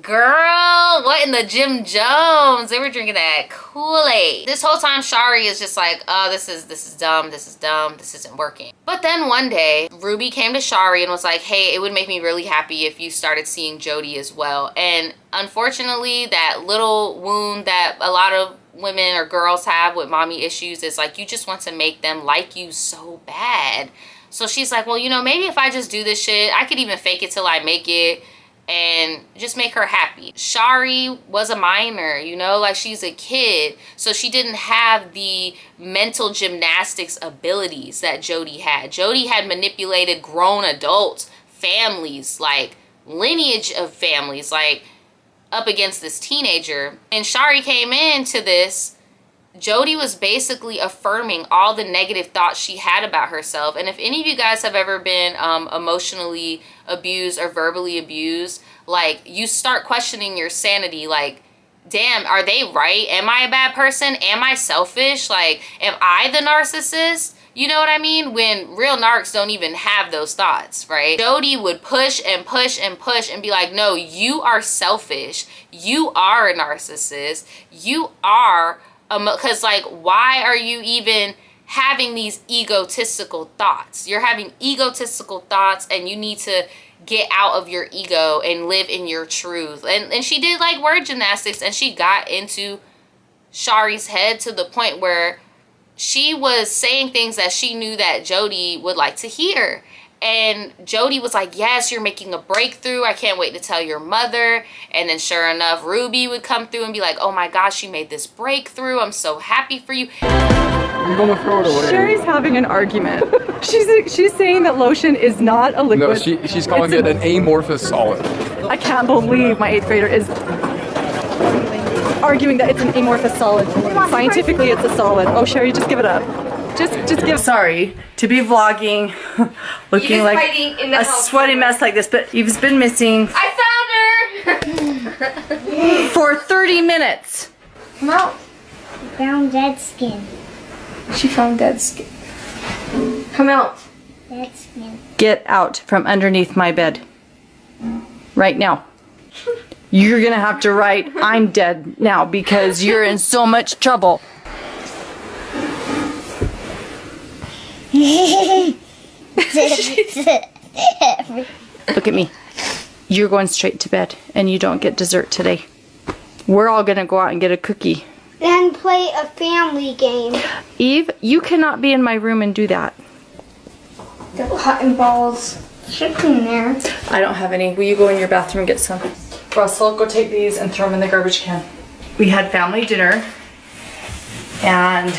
girl, what in the Jim Jones? They were drinking that Kool-Aid. This whole time, Shari is just like, oh, this is dumb, this is dumb, this isn't working. But then one day, Ruby came to Shari and was like, hey, it would make me really happy if you started seeing Jodi as well. And unfortunately, that little wound that a lot of women or girls have with mommy issues is like, you just want to make them like you so bad. So she's like, well, you know, maybe if I just do this shit, I could even fake it till I make it and just make her happy. Shari was a minor, you know, like she's a kid. So she didn't have the mental gymnastics abilities that Jodi had. Jodi had manipulated grown adults, families, like lineage of families, like up against this teenager. And Shari came into this, Jodi was basically affirming all the negative thoughts she had about herself. And if any of you guys have ever been emotionally abused or verbally abused, like you start questioning your sanity. Like, damn, are they right? Am I a bad person? Am I selfish? Like, am I the narcissist? You know what I mean? When real narcs don't even have those thoughts, right? Jodi would push and push and push and be like, no, you are selfish. You are a narcissist. You are, because like, why are you even having these egotistical thoughts? You're having egotistical thoughts and you need to get out of your ego and live in your truth. And she did like word gymnastics and she got into Shari's head to the point where she was saying things that she knew that Jodi would like to hear. And Jodi was like, yes, you're making a breakthrough. I can't wait to tell your mother. And then sure enough, Ruby would come through and be like, oh my gosh, she made this breakthrough. I'm so happy for you. You're gonna throw it away. Shari's having an argument. She's saying that lotion is not a liquid. No, she's calling it an amorphous solid. I can't believe my 8th grader is arguing that it's an amorphous solid. Scientifically, it's a solid. Oh, Shari, just give it up. Just give. Sorry to be vlogging, looking like a sweaty mess like this, but Eve's been missing. I found her! For 30 minutes. Come out. Found dead skin. She found dead skin. Come out. Dead skin. Get out from underneath my bed. Right now. You're gonna have to write, I'm dead now because you're in so much trouble. Look at me. You're going straight to bed and you don't get dessert today. We're all gonna go out and get a cookie. Then play a family game. Eve, you cannot be in my room and do that. The cotton balls. Should be in there. I don't have any. Will you go in your bathroom and get some? Russell, go take these and throw them in the garbage can. We had family dinner and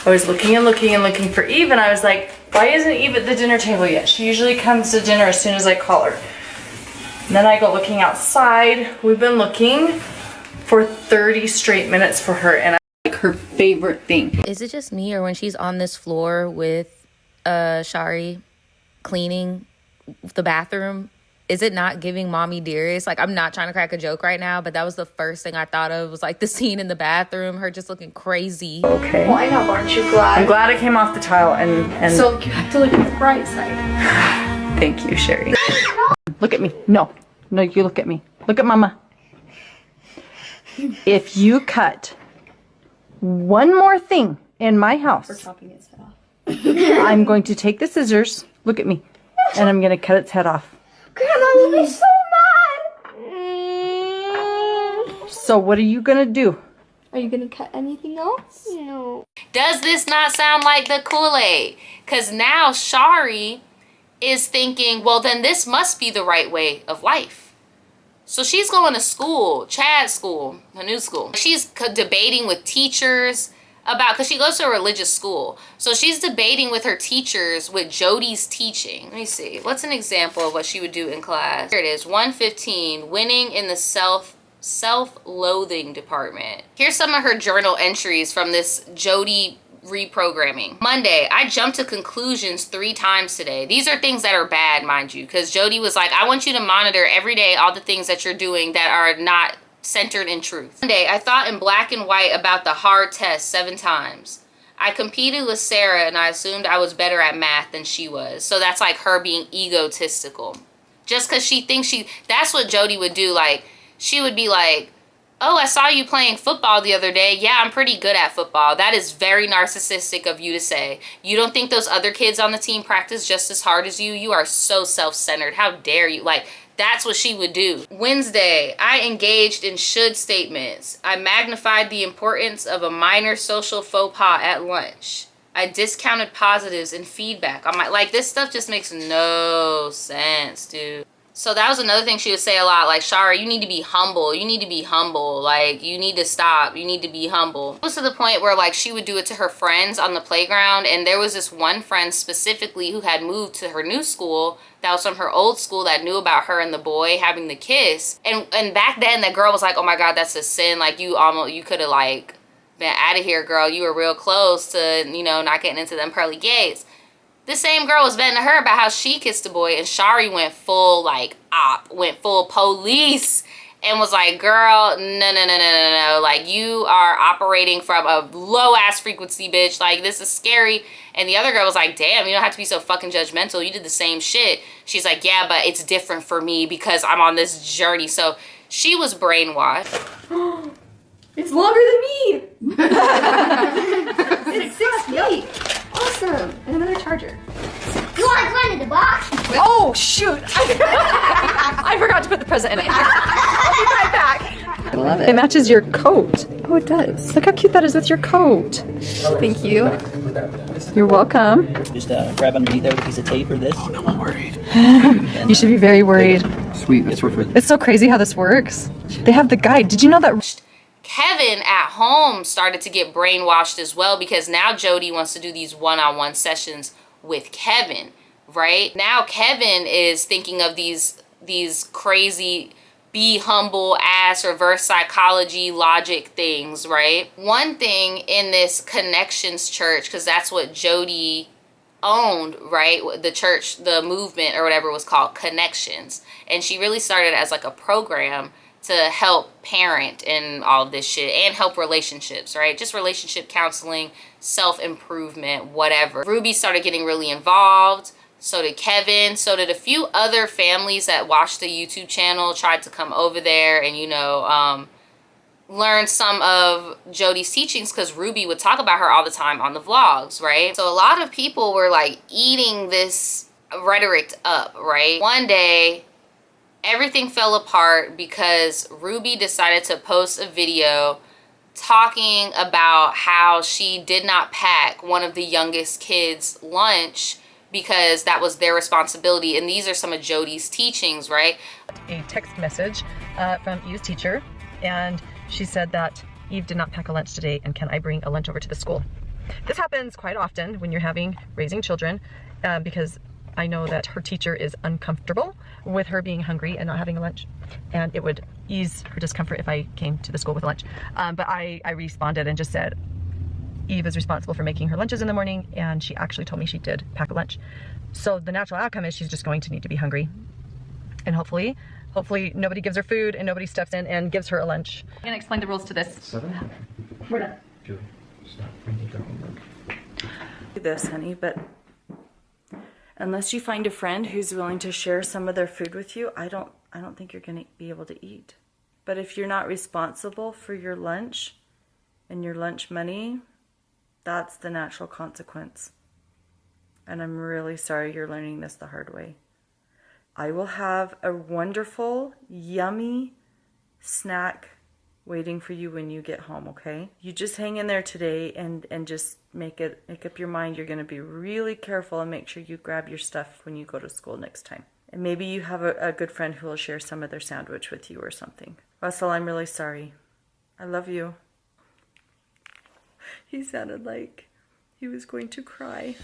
I was looking and looking and looking for Eve and I was like, why isn't Eve at the dinner table yet? She usually comes to dinner as soon as I call her. And then I go looking outside. We've been looking for 30 straight minutes for her and I like her favorite thing. Is it just me or when she's on this floor with Shari cleaning the bathroom, is it not giving mommy dearest? Like, I'm not trying to crack a joke right now, but that was the first thing I thought of was like the scene in the bathroom, her just looking crazy. Okay. Why not? Aren't you glad? I'm glad I came off the tile and So you have to look at the bright side. Thank you, Shari. Look at me. No, you look at me. Look at mama. If you cut one more thing in my house, We're chopping its head off. I'm going to take the scissors, look at me, and I'm going to cut its head off. Grandma will be so mad. So what are you going to do? Are you gonna cut anything else? No. Does this not sound like the Kool-Aid? Because now Shari is thinking, well, then this must be the right way of life. So she's going to school, Chad's school, a new school. She's debating with teachers about, because she goes to a religious school. So she's debating with her teachers with Jodi's teaching. Let me see. What's an example of what she would do in class? Here it is, 115, winning in the self-loathing department. Here's some of her journal entries from this Jodi reprogramming. Monday, I jumped to conclusions 3 times today. These are things that are bad, mind you, because Jodi was like, I want you to monitor every day all the things that you're doing that are not centered in truth. Monday, I thought in black and white about the hard test 7 times. I competed with Sarah and I assumed I was better at math than she was. So that's like her being egotistical. Just because she thinks that's what Jodi would do. Like, she would be like, oh, I saw you playing football the other day. Yeah, I'm pretty good at football. That is very narcissistic of you to say. You don't think those other kids on the team practice just as hard as you? You are so self-centered. How dare you? Like, that's what she would do. Wednesday, I engaged in should statements. I magnified the importance of a minor social faux pas at lunch. I discounted positives and feedback. I'm like, this stuff just makes no sense, dude. So that was another thing she would say a lot, like, Shari, you need to be humble. You need to be humble. Like, you need to stop. You need to be humble. It was to the point where, like, she would do it to her friends on the playground. And there was this one friend specifically who had moved to her new school that was from her old school that knew about her and the boy having the kiss. And back then, the girl was like, oh my God, that's a sin. Like, you could have, like, been out of here, girl. You were real close to, you know, not getting into them pearly gates. The same girl was venting to her about how she kissed a boy, and Shari went full, like, went full police and was like, girl, no. Like, you are operating from a low-ass frequency, bitch. Like, this is scary. And the other girl was like, damn, you don't have to be so fucking judgmental. You did the same shit. She's like, yeah, but it's different for me because I'm on this journey. So she was brainwashed. It's longer than me! It's 6 feet! Awesome! And another charger. You want to run in the box? Oh, shoot! I forgot to put the present in it. I'll be right back. I love it. It matches your coat. Oh, it does. Look how cute that is with your coat. Thank you. You're welcome. Just grab underneath there with a piece of tape or this. Oh, no, I'm worried. You should be very worried. Sweet, that's perfect. It's so crazy how this works. They have the guide. Did you know that? Kevin at home started to get brainwashed as well, because now Jodi wants to do these one-on-one sessions with Kevin, right? Now Kevin is thinking of these crazy be humble ass reverse psychology logic things, right? One thing in this Connections church, because that's what Jodi owned, right? The church, the movement or whatever was called Connections. And she really started as like a program to help parent and all of this shit and help relationships, right? Just relationship counseling, self-improvement, whatever. Ruby started getting really involved. So did Kevin. So did a few other families that watched the YouTube channel, tried to come over there and, you know, learn some of Jodi's teachings, because Ruby would talk about her all the time on the vlogs, right? So a lot of people were like eating this rhetoric up, right? One day, everything fell apart because Ruby decided to post a video talking about how she did not pack one of the youngest kids' lunch because that was their responsibility. And these are some of Jodi's teachings, right? A text message from Eve's teacher, and she said that Eve did not pack a lunch today, and can I bring a lunch over to the school? This happens quite often when you're raising children, because I know that her teacher is uncomfortable with her being hungry and not having a lunch, and it would ease her discomfort if I came to the school with a lunch. But I responded and just said, Eve is responsible for making her lunches in the morning, and she actually told me she did pack a lunch. So the natural outcome is she's just going to need to be hungry. And hopefully nobody gives her food and nobody steps in and gives her a lunch. I'm gonna explain the rules to this. 7? We're done. Jodi, stop. I need that homework. Do this, honey, but unless you find a friend who's willing to share some of their food with you, I don't think you're gonna be able to eat. But if you're not responsible for your lunch and your lunch money, that's the natural consequence. And I'm really sorry you're learning this the hard way. I will have a wonderful, yummy snack waiting for you when you get home, okay? You just hang in there today and just make up your mind. You're gonna be really careful and make sure you grab your stuff when you go to school next time. And maybe you have a good friend who will share some of their sandwich with you or something. Russell, I'm really sorry. I love you. He sounded like he was going to cry.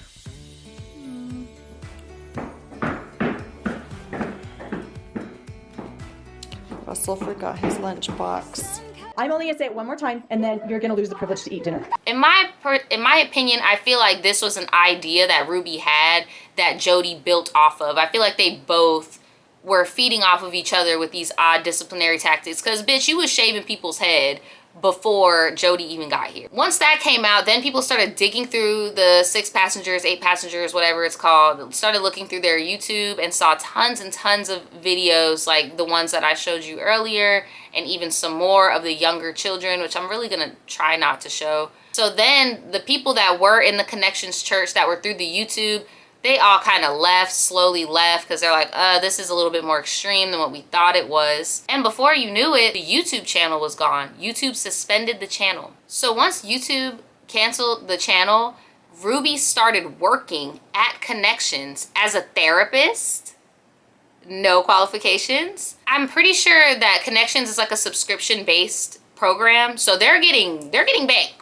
Russell forgot his lunch box. I'm only gonna say it one more time, and then you're gonna lose the privilege to eat dinner. In my opinion, I feel like this was an idea that Ruby had that Jodi built off of. I feel like they both were feeding off of each other with these odd disciplinary tactics. Because, bitch, you was shaving people's head before Jodi even got here. Once that came out, then people started digging through the 6 Passengers, 8 Passengers, whatever it's called, started looking through their YouTube and saw tons and tons of videos like the ones that I showed you earlier, and even some more of the younger children, which I'm really gonna try not to show. So then the people that were in the Connections Church that were through the YouTube, they all kind of slowly left, because they're like, this is a little bit more extreme than what we thought it was. And before you knew it, the YouTube channel was gone. YouTube suspended the channel. So once YouTube canceled the channel, Ruby started working at Connections as a therapist. No qualifications. I'm pretty sure that Connections is like a subscription-based program, so they're getting banged.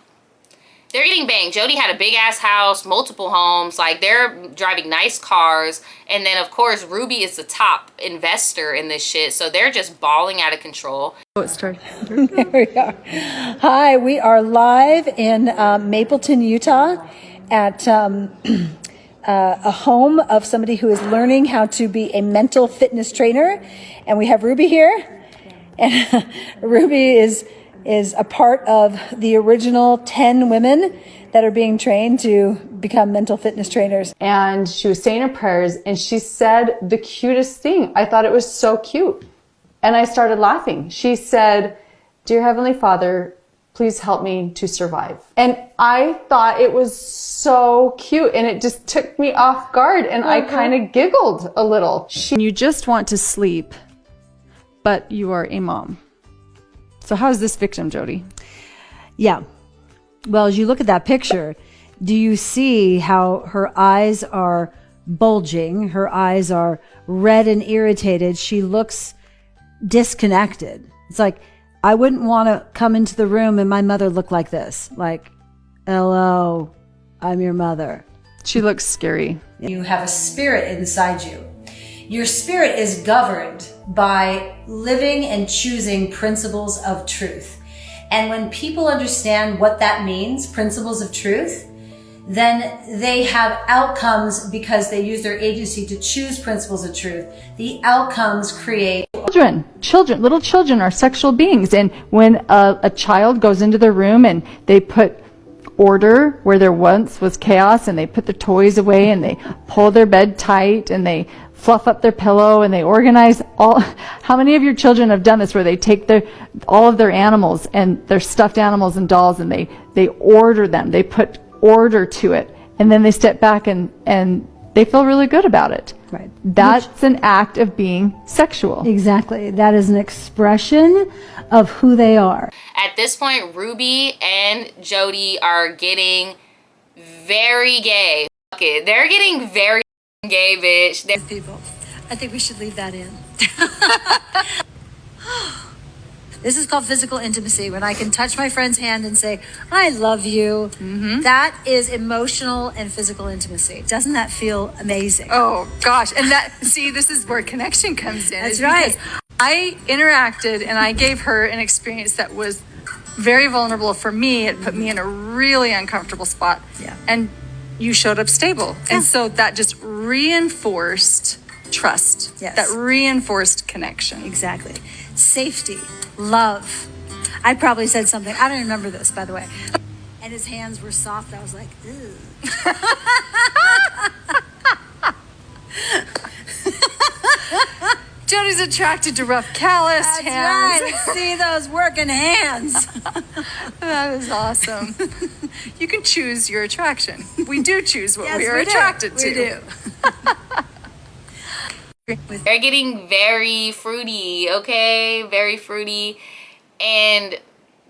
They're getting banged. Jodi had a big ass house, multiple homes, like they're driving nice cars. And then of course, Ruby is the top investor in this shit. So they're just balling out of control. Oh, it started. There we are. Hi, we are live in Mapleton, Utah at a home of somebody who is learning how to be a mental fitness trainer. And we have Ruby here. And Ruby is a part of the original 10 women that are being trained to become mental fitness trainers. And she was saying her prayers and she said the cutest thing. I thought it was so cute. And I started laughing. She said, "Dear Heavenly Father, please help me to survive." And I thought it was so cute, and it just took me off guard, and I kind of giggled a little. You just want to sleep, but you are a mom. So how's this victim, Jodi? Yeah. Well, as you look at that picture, do you see how her eyes are bulging? Her eyes are red and irritated. She looks disconnected. It's like, I wouldn't want to come into the room and my mother look like this. Like, hello, I'm your mother. She looks scary. You have a spirit inside you. Your spirit is governed by living and choosing principles of truth. And when people understand what that means, principles of truth, then they have outcomes because they use their agency to choose principles of truth. The outcomes create... Little children are sexual beings. And when a child goes into the room and they put order where there once was chaos, and they put the toys away and they pull their bed tight and they fluff up their pillow and they organize all. How many of your children have done this, where they take all of their animals and their stuffed animals and dolls and they order them, they put order to it, and then they step back and they feel really good about it. Right. That's an act of being sexual. Exactly. That is an expression of who they are. At this point, Ruby and Jodi are getting very gay. Fuck it. They're getting very gay, bitch. People. I think we should leave that in. This is called physical intimacy, when I can touch my friend's hand and say, I love you. Mm-hmm. That is emotional and physical intimacy. Doesn't that feel amazing? Oh, gosh. And see, this is where connection comes in. That's right. I interacted and I gave her an experience that was very vulnerable for me. It put me in a really uncomfortable spot. Yeah. And you showed up stable. Yeah. And so that just reinforced trust. Yes. That reinforced connection. Exactly. Safety. Love. I probably said something. I don't remember this, by the way. And his hands were soft. I was like, ew. Jodi's attracted to rough, calloused hands. That's right. See those working hands. That is awesome. You can choose your attraction. We do choose what yes, we are attracted to. We do. They're getting very fruity, okay? Very fruity. And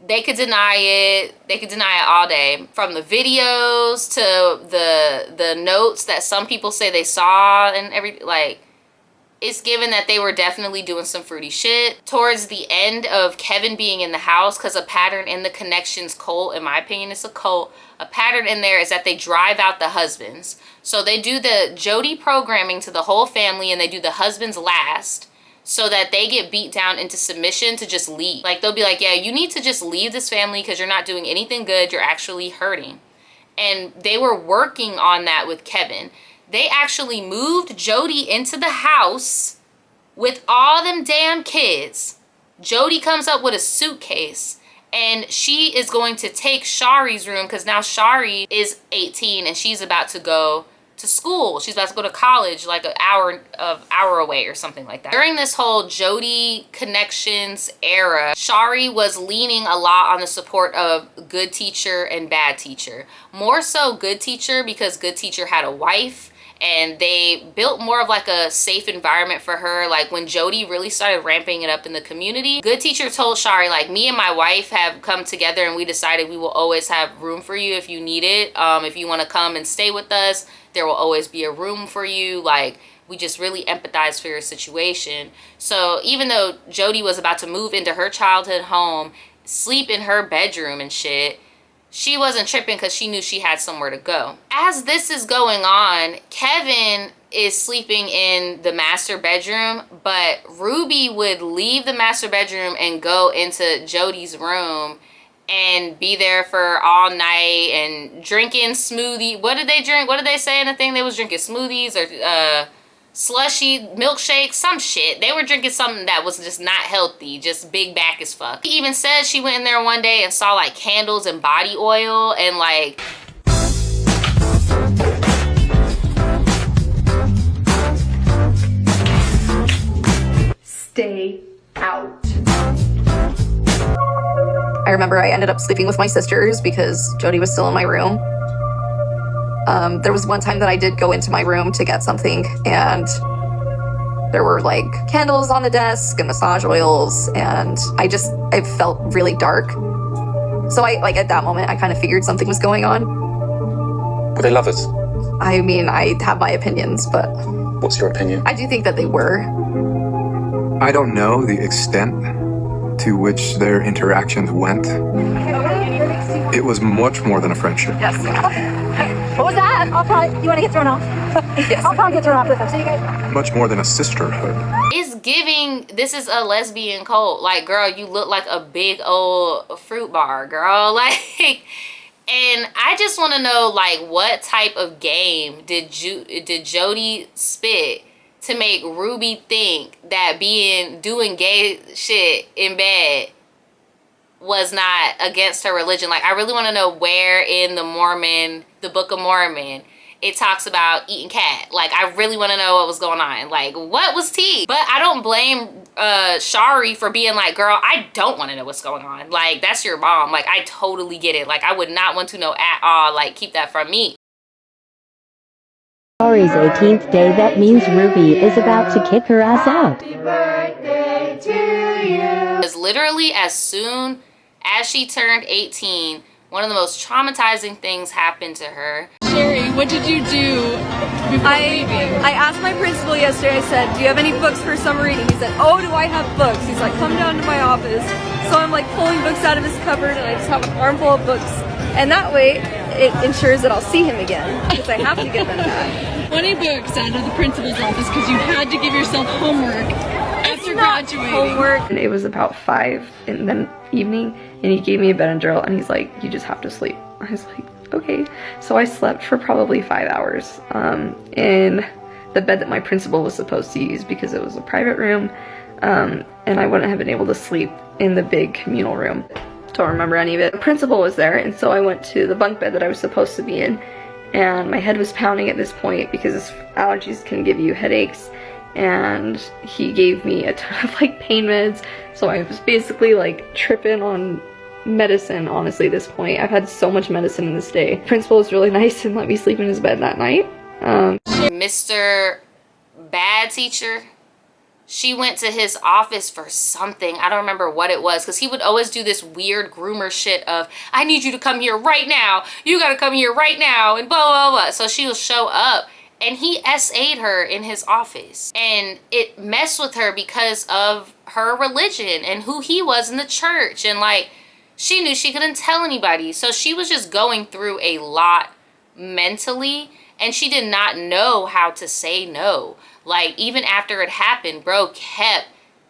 they could deny it. They could deny it all day. From the videos to the notes that some people say they saw and everything, like, it's given that they were definitely doing some fruity shit. Towards the end of Kevin being in the house, because a pattern in the Connections cult, in my opinion, it's a cult, a pattern in there is that they drive out the husbands. So they do the Jodi programming to the whole family, and they do the husbands last, so that they get beat down into submission to just leave. Like, they'll be like, yeah, you need to just leave this family because you're not doing anything good. You're actually hurting. And they were working on that with Kevin. They actually moved Jodi into the house With all them damn kids, Jodi comes up with a suitcase and she is going to take Shari's room because now Shari is 18 and she's about to go to school. She's about to go to college like an hour away or something like that. During this whole Jodi connections era, Shari was leaning a lot on the support of good teacher and bad teacher. More so good teacher because good teacher had a wife and they built more of like a safe environment for her. Like when Jodi really started ramping it up in the community, good teacher told Shari, like, me and my wife have come together and we decided we will always have room for you if you need it. If you want to come and stay with us, there will always be a room for you. Like, we just really empathize for your situation. So even though Jodi was about to move into her childhood home, sleep in her bedroom and shit, she wasn't tripping because she knew she had somewhere to go. As this is going on, Kevin is sleeping in the master bedroom, but Ruby would leave the master bedroom and go into Jodi's room and be there for all night and drinking smoothie. What did they drink? What did they say in the thing? They was drinking smoothies or slushy, milkshake, some shit. They were drinking something that was just not healthy, just big back as fuck. He even said she went in there one day and saw like candles and body oil and like... Stay out. I remember I ended up sleeping with my sisters because Jodi was still in my room. There was one time that I did go into my room to get something and there were like candles on the desk and massage oils and I felt really dark. So at that moment, I kind of figured something was going on. Were they lovers? I mean, I have my opinions, but... What's your opinion? I do think that they were. I don't know the extent to which their interactions went. It was much more than a friendship. Yes. What was that? You want to get thrown off? Yes. I'll probably get thrown off with them. So you guys... Much more than a sisterhood. It's giving, this is a lesbian cult. Like, girl, you look like a big old fruit bar, girl. Like, and I just want to know, like, what type of game did Jodi spit to make Ruby think that doing gay shit in bed was not against her religion? Like, I really want to know where in the Book of Mormon, it talks about eating cat. Like, I really want to know what was going on. Like, what was tea? But I don't blame Shari for being like, girl, I don't want to know what's going on. Like, that's your mom. Like, I totally get it. Like, I would not want to know at all. Like, keep that from me. Shari's 18th day, that means Ruby is about to kick her ass out. Happy birthday to you. Because literally as soon as she turned 18, one of the most traumatizing things happened to her. Shari, what did you do before leaving? I asked my principal yesterday, I said, do you have any books for summer reading? He said, oh, do I have books? He's like, come down to my office. So I'm like pulling books out of his cupboard and I just have an armful of books. And that way, it ensures that I'll see him again because I have to get them back. 20 books out of the principal's office because you had to give yourself homework after graduating. Homework. And it was about 5 in the evening and he gave me a Benadryl and he's like, you just have to sleep. I was like, okay. So I slept for probably 5 hours in the bed that my principal was supposed to use because it was a private room, and I wouldn't have been able to sleep in the big communal room. Don't remember any of it. The principal was there, and so I went to the bunk bed that I was supposed to be in, and my head was pounding at this point because allergies can give you headaches, and he gave me a ton of like pain meds, so I was basically like tripping on medicine, honestly, at this point. I've had so much medicine in this day. The principal was really nice and let me sleep in his bed that night. Mr. Bad Teacher, she went to his office for something. I don't remember what it was because he would always do this weird groomer shit of, I need you to come here right now. You gotta come here right now and blah, blah, blah. So she will show up and he SA'd her in his office. And it messed with her because of her religion and who he was in the church. And like, she knew she couldn't tell anybody. So she was just going through a lot mentally and she did not know how to say no. Like, even after it happened, bro kept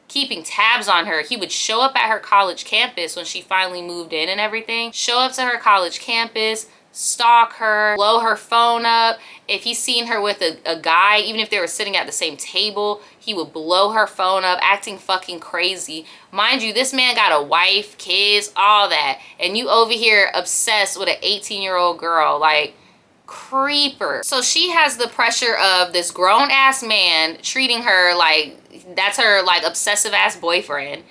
keeping tabs on her. He would show up at her college campus when she finally moved in and everything. Show up to her college campus, stalk her, blow her phone up. If he's seen her with a guy, even if they were sitting at the same table, he would blow her phone up, acting fucking crazy. Mind you, this man got a wife, kids, all that. And you over here obsessed with an 18-year-old girl. Like, creeper. So she has the pressure of this grown-ass man treating her like that's her like obsessive-ass boyfriend.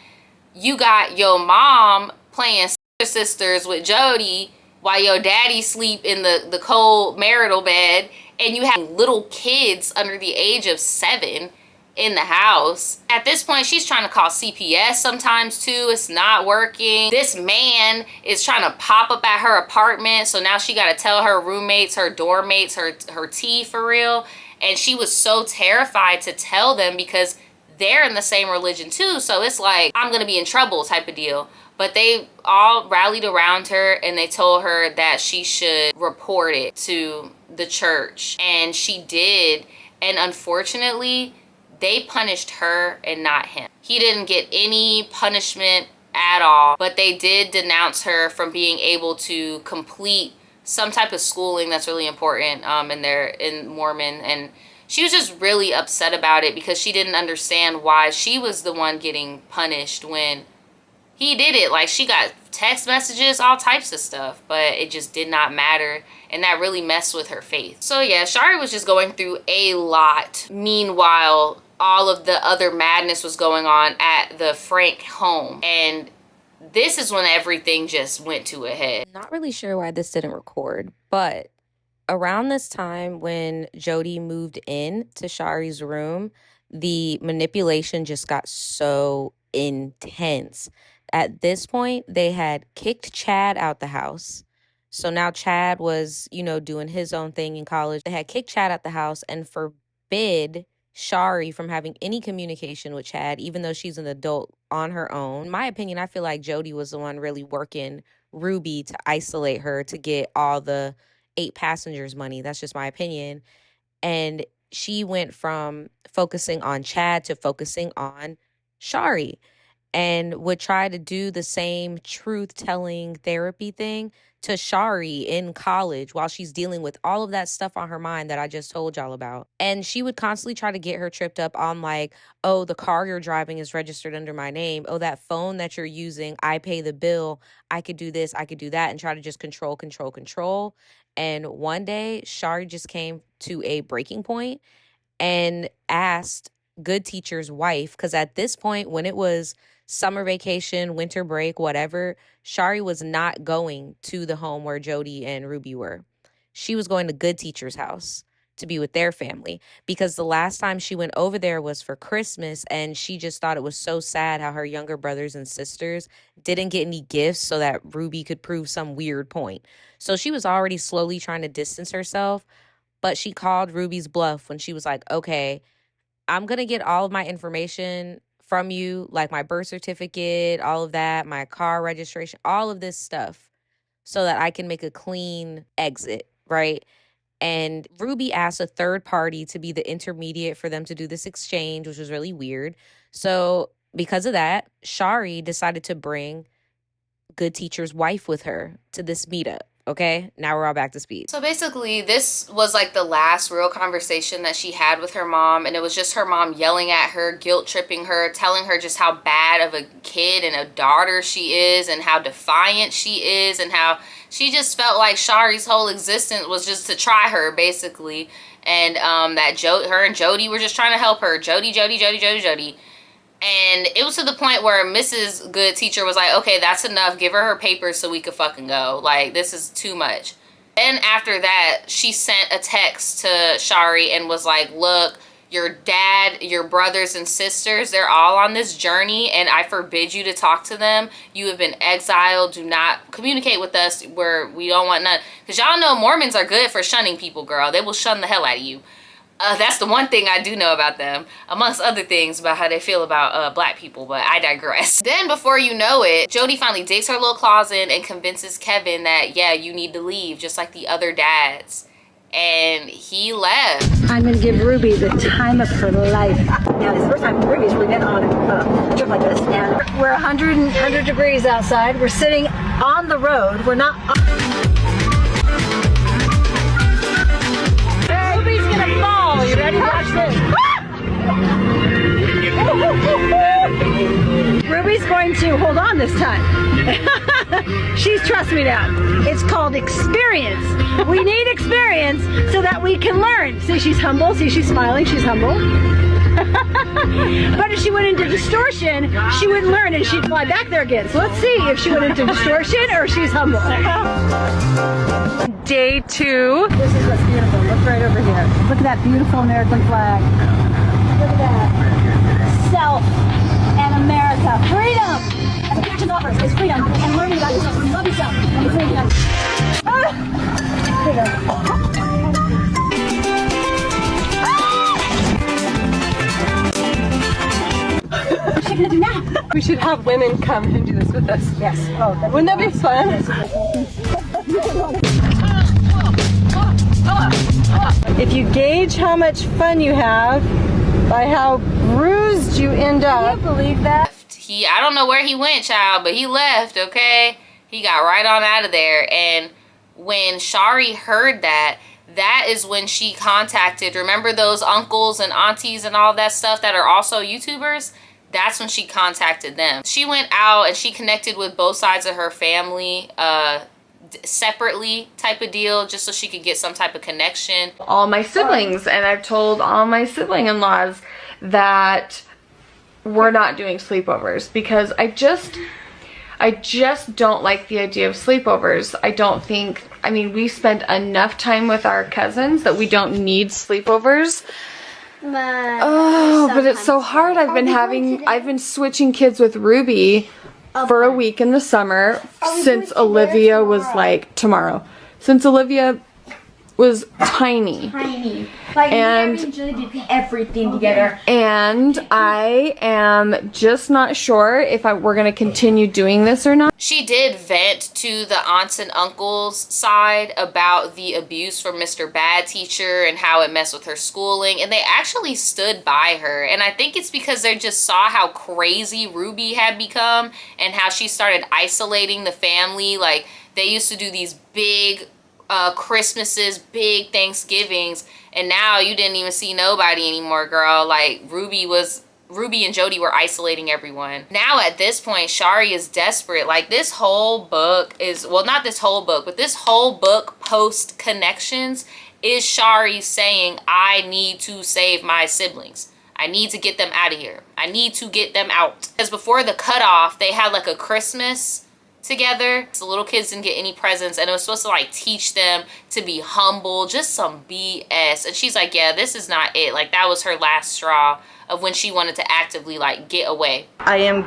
You got your mom playing sisters with Jodi while your daddy sleep in the cold marital bed, and you have little kids under the age of 7 in the house. At this point, she's trying to call CPS sometimes too. It's not working. This man is trying to pop up at her apartment, so now she got to tell her roommates, her dorm mates, her tea for real. And she was so terrified to tell them because they're in the same religion too, so it's like, I'm gonna be in trouble type of deal. But they all rallied around her and they told her that she should report it to the church, and she did. And unfortunately, they punished her and not him. He didn't get any punishment at all, but they did denounce her from being able to complete some type of schooling that's really important in Mormon. And she was just really upset about it because she didn't understand why she was the one getting punished when he did it. Like, she got text messages, all types of stuff, but it just did not matter, and that really messed with her faith. So yeah, Shari was just going through a lot. Meanwhile, all of the other madness was going on at the Franke home, and this is when everything just went to a head. Not really sure why this didn't record, but around this time when Jodi moved in to Shari's room, the manipulation just got so intense. At this point, they had kicked Chad out the house. So now Chad was, doing his own thing in college. They had kicked Chad out the house and forbid Shari from having any communication with Chad, even though she's an adult on her own. In my opinion, I feel like Jodi was the one really working Ruby to isolate her to get all the 8PASSENGER'S money. That's just my opinion. And she went from focusing on Chad to focusing on Shari, and would try to do the same truth-telling therapy thing to Shari in college while she's dealing with all of that stuff on her mind that I just told y'all about. And she would constantly try to get her tripped up on like, oh, the car you're driving is registered under my name. Oh, that phone that you're using, I pay the bill. I could do this, I could do that, and try to just control. And one day, Shari just came to a breaking point and asked Good Teacher's wife, because at this point, when it was summer vacation, winter break, whatever, Shari was not going to the home where Jodi and Ruby were. She was going to Good Teacher's house to be with their family, because the last time she went over there was for Christmas, and she just thought it was so sad how her younger brothers and sisters didn't get any gifts so that Ruby could prove some weird point. So she was already slowly trying to distance herself, but she called Ruby's bluff when she was like, okay, I'm going to get all of my information from you, like my birth certificate, all of that, my car registration, all of this stuff, so that I can make a clean exit, right? And Ruby asked a third party to be the intermediate for them to do this exchange, which was really weird. So because of that, Shari decided to bring Good Teacher's wife with her to this meetup. Okay, now we're all back to speed. So basically, this was like the last real conversation that she had with her mom, and it was just her mom yelling at her, guilt tripping her, telling her just how bad of a kid and a daughter she is, and how defiant she is, and how she just felt like Shari's whole existence was just to try her, basically, and that her and Jodi were just trying to help her. Jodi. And it was to the point where Mrs. Good Teacher was like, okay, that's enough. Give her papers so we could fucking go. Like, this is too much. Then after that, she sent a text to Shari and was like, look, your dad, your brothers and sisters, they're all on this journey, and I forbid you to talk to them. You have been exiled. Do not communicate with us where we don't want none. Because y'all know Mormons are good for shunning people, girl. They will shun the hell out of you. That's the one thing I do know about them, amongst other things about how they feel about black people, but I digress. Then before you know it, Jodi finally digs her little claws in and convinces Kevin that, yeah, you need to leave, just like the other dads. And he left. I'm going to give Ruby the time of her life. Now, it's the first time Ruby's really been on a trip like this. And we're 100 degrees outside. We're sitting on the road. We're not... Ruby's going to hold on this time. She's trust me now. It's called experience. We need experience so that we can learn. See, she's humble. See, she's smiling. She's humble. But if she went into distortion, she wouldn't learn and she'd fly back there again. So let's see if she went into distortion or if she's humble. Day 2. This is what's beautiful. Look right over here. Look at that beautiful American flag. Look at that. Self and America. Freedom! And the passion offers is freedom and learning about yourself. You love yourself and you're freedom. Freedom. What's she gonna do now? We should have women come and do this with us. Yes. Oh, wouldn't that be fun? If you gauge how much fun you have by how bruised you end up. Can you believe that? I don't know where he went, child, but he left, okay? He got right on out of there. And when Shari heard that, that is when she contacted, remember those uncles and aunties and all that stuff that are also YouTubers? That's when she contacted them. She went out and she connected with both sides of her family, separately type of deal, just so she could get some type of connection. All my siblings, and I've told all my sibling-in-laws that we're not doing sleepovers because I just don't like the idea of sleepovers. I don't think, I mean, we spend enough time with our cousins that we don't need sleepovers. But it's so hard. I've been switching kids with Ruby for a week in the summer since Olivia was like tomorrow. Since Olivia was tiny. Like, and we usually did everything together. And I am just not sure if we're going to continue doing this or not. She did vent to the aunts and uncles side about the abuse from Mr. Bad Teacher and how it messed with her schooling. And they actually stood by her. And I think it's because they just saw how crazy Ruby had become and how she started isolating the family. Like, they used to do these big Christmases, big Thanksgivings, and now you didn't even see nobody anymore, girl. Like, Ruby and Jodi were isolating everyone. Now at this point, Shari is desperate. Like, this whole book is, well, not this whole book, but this whole book post Connections is Shari saying, I need to save my siblings. I need to get them out of here. I need to get them out. Because before the cutoff, they had like a Christmas together. So little kids didn't get any presents, and it was supposed to like teach them to be humble, just some BS. And she's like, yeah, this is not it. Like, that was her last straw of when she wanted to actively like get away. I am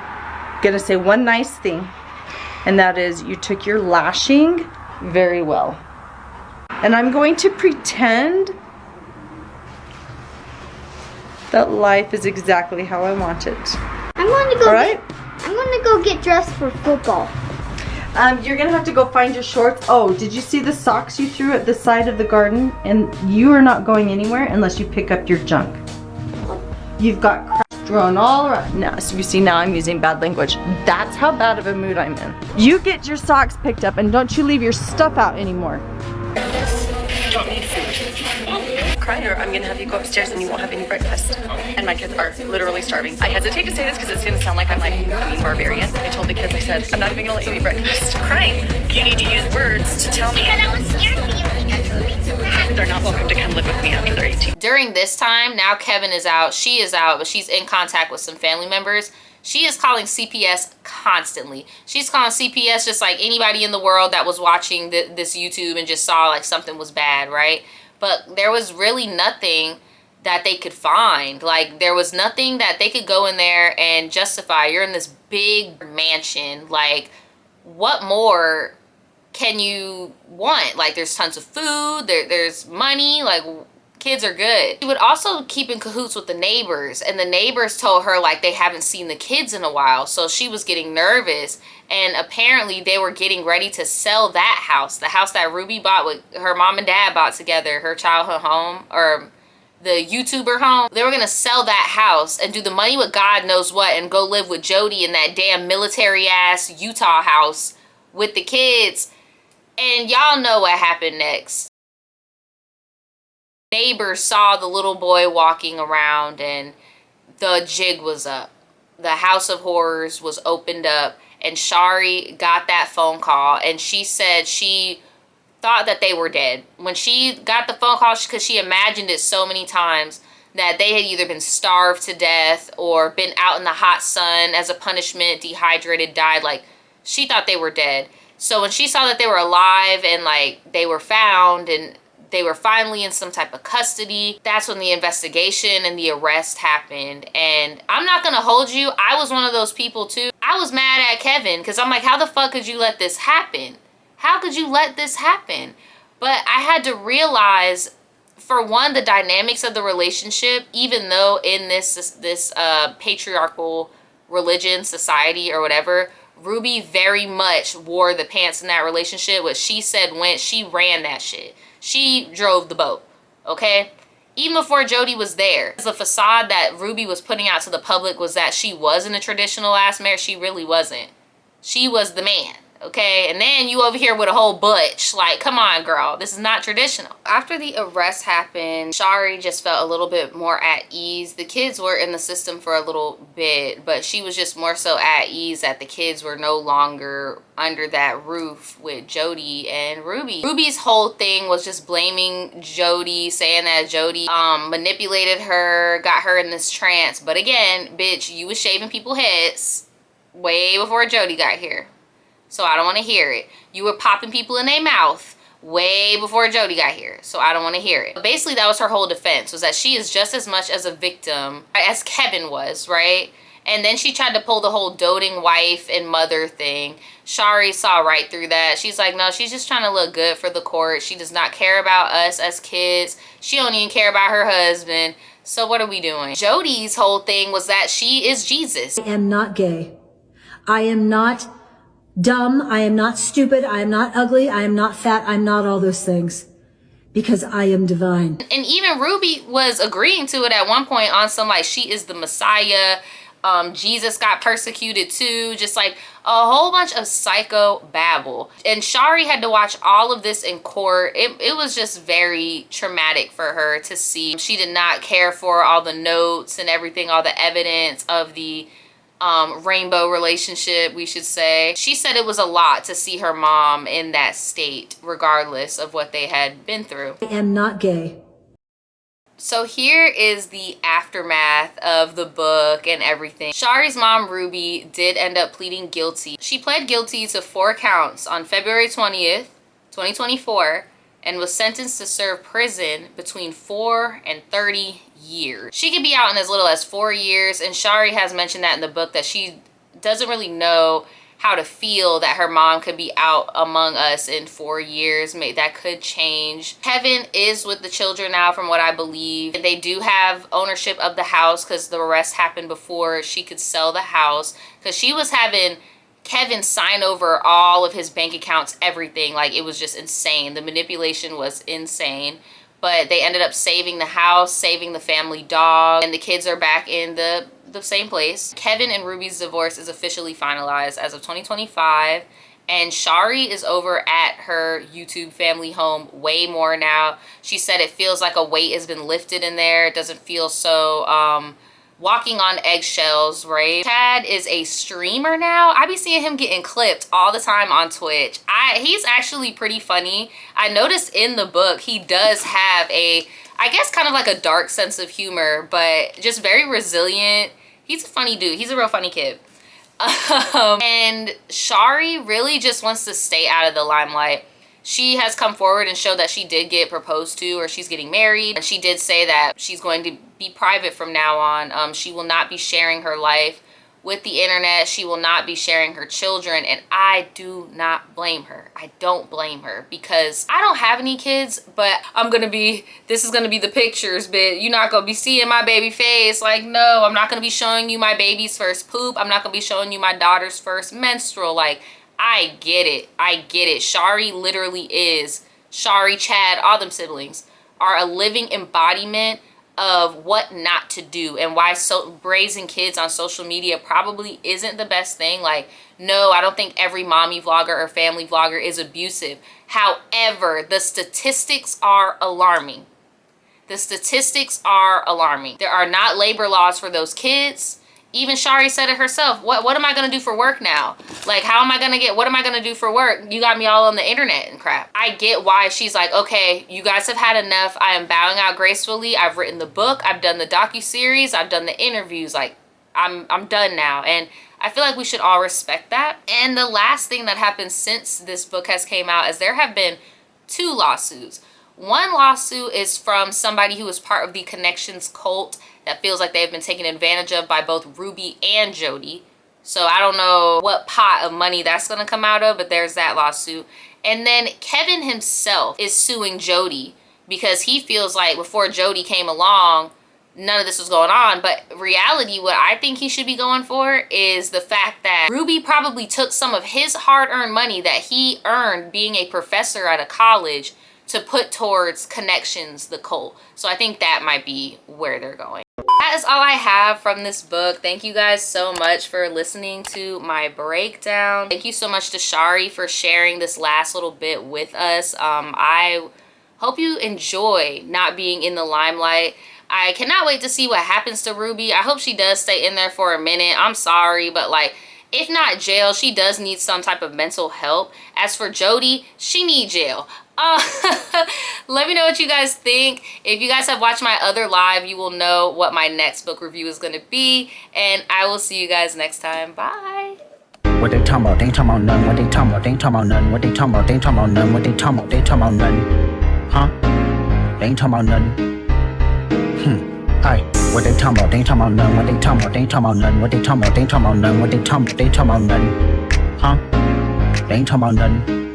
gonna say one nice thing, and that is you took your lashing very well. And I'm going to pretend that life is exactly how I want it. I'm going to go. All right? I'm going to go get dressed for football. You're gonna have to go find your shorts. Oh, did you see the socks you threw at the side of the garden? And you are not going anywhere unless you pick up your junk. You've got crap thrown all around. Now, so you see, now I'm using bad language. That's how bad of a mood I'm in. You get your socks picked up and don't you leave your stuff out anymore. Don't need food. Cry, or I'm gonna have you go upstairs and you won't have any breakfast. And my kids are literally starving. I hesitate to say this because it's gonna sound like I'm like being barbarian. I told the kids, I said, I'm not even gonna let you eat breakfast. Crying. You need to use words to tell me. Because I was scared of you. They're not welcome to come live with me after they're 18. During this time, now Kevin is out, she is out, but she's in contact with some family members. She is calling CPS constantly. She's calling CPS just like anybody in the world that was watching this YouTube and just saw like something was bad, right? But there was really nothing that they could find. Like, there was nothing that they could go in there and justify. You're in this big mansion. Like, what more can you want? Like, there's tons of food. There's money. Like, kids are good. She would also keep in cahoots with the neighbors, and the neighbors told her like they haven't seen the kids in a while, so she was getting nervous. And apparently they were getting ready to sell that house, the house that Ruby bought with her mom and dad bought together, her childhood home, or the YouTuber home. They were gonna sell that house and do the money with God knows what and go live with Jodi in that damn military ass Utah house with the kids. And y'all know what happened next. Neighbors saw the little boy walking around and the jig was up. The House of Horrors was opened up and Shari got that phone call and she said she thought that they were dead. When she got the phone call, because she imagined it so many times, that they had either been starved to death or been out in the hot sun as a punishment, dehydrated, died. Like, she thought they were dead. So when she saw that they were alive and like they were found and they were finally in some type of custody, that's when the investigation and the arrest happened. And I'm not gonna hold you, I was one of those people too. I was mad at Kevin because I'm like, how the fuck could you let this happen? How could you let this happen? But I had to realize, for one, the dynamics of the relationship, even though in this patriarchal religion, society, or whatever, Ruby very much wore the pants in that relationship. What she said went, she ran that shit. She drove the boat, okay? Even before Jodi was there. The facade that Ruby was putting out to the public was that she wasn't a traditional ass marriage. She really wasn't. She was the man. Okay, and then you over here with a whole butch. Like, come on, girl, this is not traditional. After the arrest happened, Shari just felt a little bit more at ease. The kids were in the system for a little bit, but she was just more so at ease that the kids were no longer under that roof with Jodi and Ruby. Ruby's whole thing was just blaming Jodi, saying that Jodi manipulated her, got her in this trance. But again, bitch, you was shaving people's heads way before Jodi got here. So I don't want to hear it. You were popping people in their mouth way before Jodi got here. So I don't want to hear it. But basically, that was her whole defense, was that she is just as much as a victim as Kevin was, right? And then she tried to pull the whole doting wife and mother thing. Shari saw right through that. She's like, no, she's just trying to look good for the court. She does not care about us as kids. She don't even care about her husband. So what are we doing? Jodi's whole thing was that she is Jesus. I am not gay. I am not dumb, I am not stupid, I am not ugly, I am not fat, I'm not all those things. Because I am divine. And even Ruby was agreeing to it at one point on some like, she is the Messiah. Jesus got persecuted too. Just like a whole bunch of psycho babble. And Shari had to watch all of this in court. It was just very traumatic for her to see. She did not care for all the notes and everything, all the evidence of the rainbow relationship, we should say. She said it was a lot to see her mom in that state, regardless of what they had been through. I am not gay. So here is the aftermath of the book and everything. Shari's mom, Ruby, did end up pleading guilty. She pled guilty to 4 counts on February 20th, 2024, and was sentenced to serve prison between 4 and 30 years. She could be out in as little as 4 years, and Shari has mentioned that in the book, that she doesn't really know how to feel that her mom could be out among us in 4 years. Maybe that could change. Kevin is with the children now, from what I believe. They do have ownership of the house because the arrest happened before she could sell the house, because she was having Kevin sign over all of his bank accounts, everything. Like, it was just insane. The manipulation was insane. But they ended up saving the house, saving the family dog, and the kids are back in the same place. Kevin and Ruby's divorce is officially finalized as of 2025. And Shari is over at her YouTube family home way more now. She said it feels like a weight has been lifted in there. It doesn't feel so walking on eggshells, right? Chad is a streamer now. I be seeing him getting clipped all the time on Twitch. He's actually pretty funny. I noticed in the book he does have a, I guess, kind of like a dark sense of humor, but just very resilient. He's a funny dude. He's a real funny kid. And Shari really just wants to stay out of the limelight. She has come forward and showed that she did get proposed to, or she's getting married. And she did say that she's going to be private from now on. She will not be sharing her life with the internet. She will not be sharing her children. And I do not blame her. I don't blame her, because I don't have any kids, but this is going to be the pictures, but you're not going to be seeing my baby face. Like, no, I'm not going to be showing you my baby's first poop. I'm not going to be showing you my daughter's first menstrual. Like, I get it. I get it. Shari literally is, Shari, Chad, all them siblings are a living embodiment of what not to do, and why raising kids on social media probably isn't the best thing. Like, no, I don't think every mommy vlogger or family vlogger is abusive. However, the statistics are alarming. The statistics are alarming. There are not labor laws for those kids. Even Shari said it herself. What am I gonna do for work now? Like, how am I gonna get, what am I gonna do for work? You got me all on the internet and crap. I get why she's like, okay, you guys have had enough. I am bowing out gracefully. I've written the book. I've done the docuseries. I've done the interviews. Like, I'm done now. And I feel like we should all respect that. And the last thing that happened since this book has came out is there have been 2 lawsuits. One lawsuit is from somebody who was part of the Connections cult that feels like they've been taken advantage of by both Ruby and Jodi. So I don't know what pot of money that's gonna come out of, but there's that lawsuit. And then Kevin himself is suing Jodi because he feels like before Jodi came along, none of this was going on. But reality, what I think he should be going for is the fact that Ruby probably took some of his hard-earned money that he earned being a professor at a college to put towards Connections, the cult. So I think that might be where they're going. That is all I have from this book. Thank you guys so much for listening to my breakdown. Thank you so much to Shari for sharing this last little bit with us. I hope you enjoy not being in the limelight. I cannot wait to see what happens to Ruby. I hope she does stay in there for a minute. I'm sorry, but like, if not jail, she does need some type of mental help. As for Jodi, she needs jail. Let me know what you guys think. If you guys have watched my other live, you will know what my next book review is going to be. And I will see you guys next time. Bye. What they talking about? They ain't talking about none. What they talking about? They ain't talking about none. What they talking about? They ain't talking about none. What they talking about? They talking about none. Huh? They ain't talking about none. Aye. What they talking about? They ain't talking about none. What they talking about? They ain't talking about none. What they talking about? They ain't talking about none. What they talking about? They talking about none. Huh? They ain't talking about none.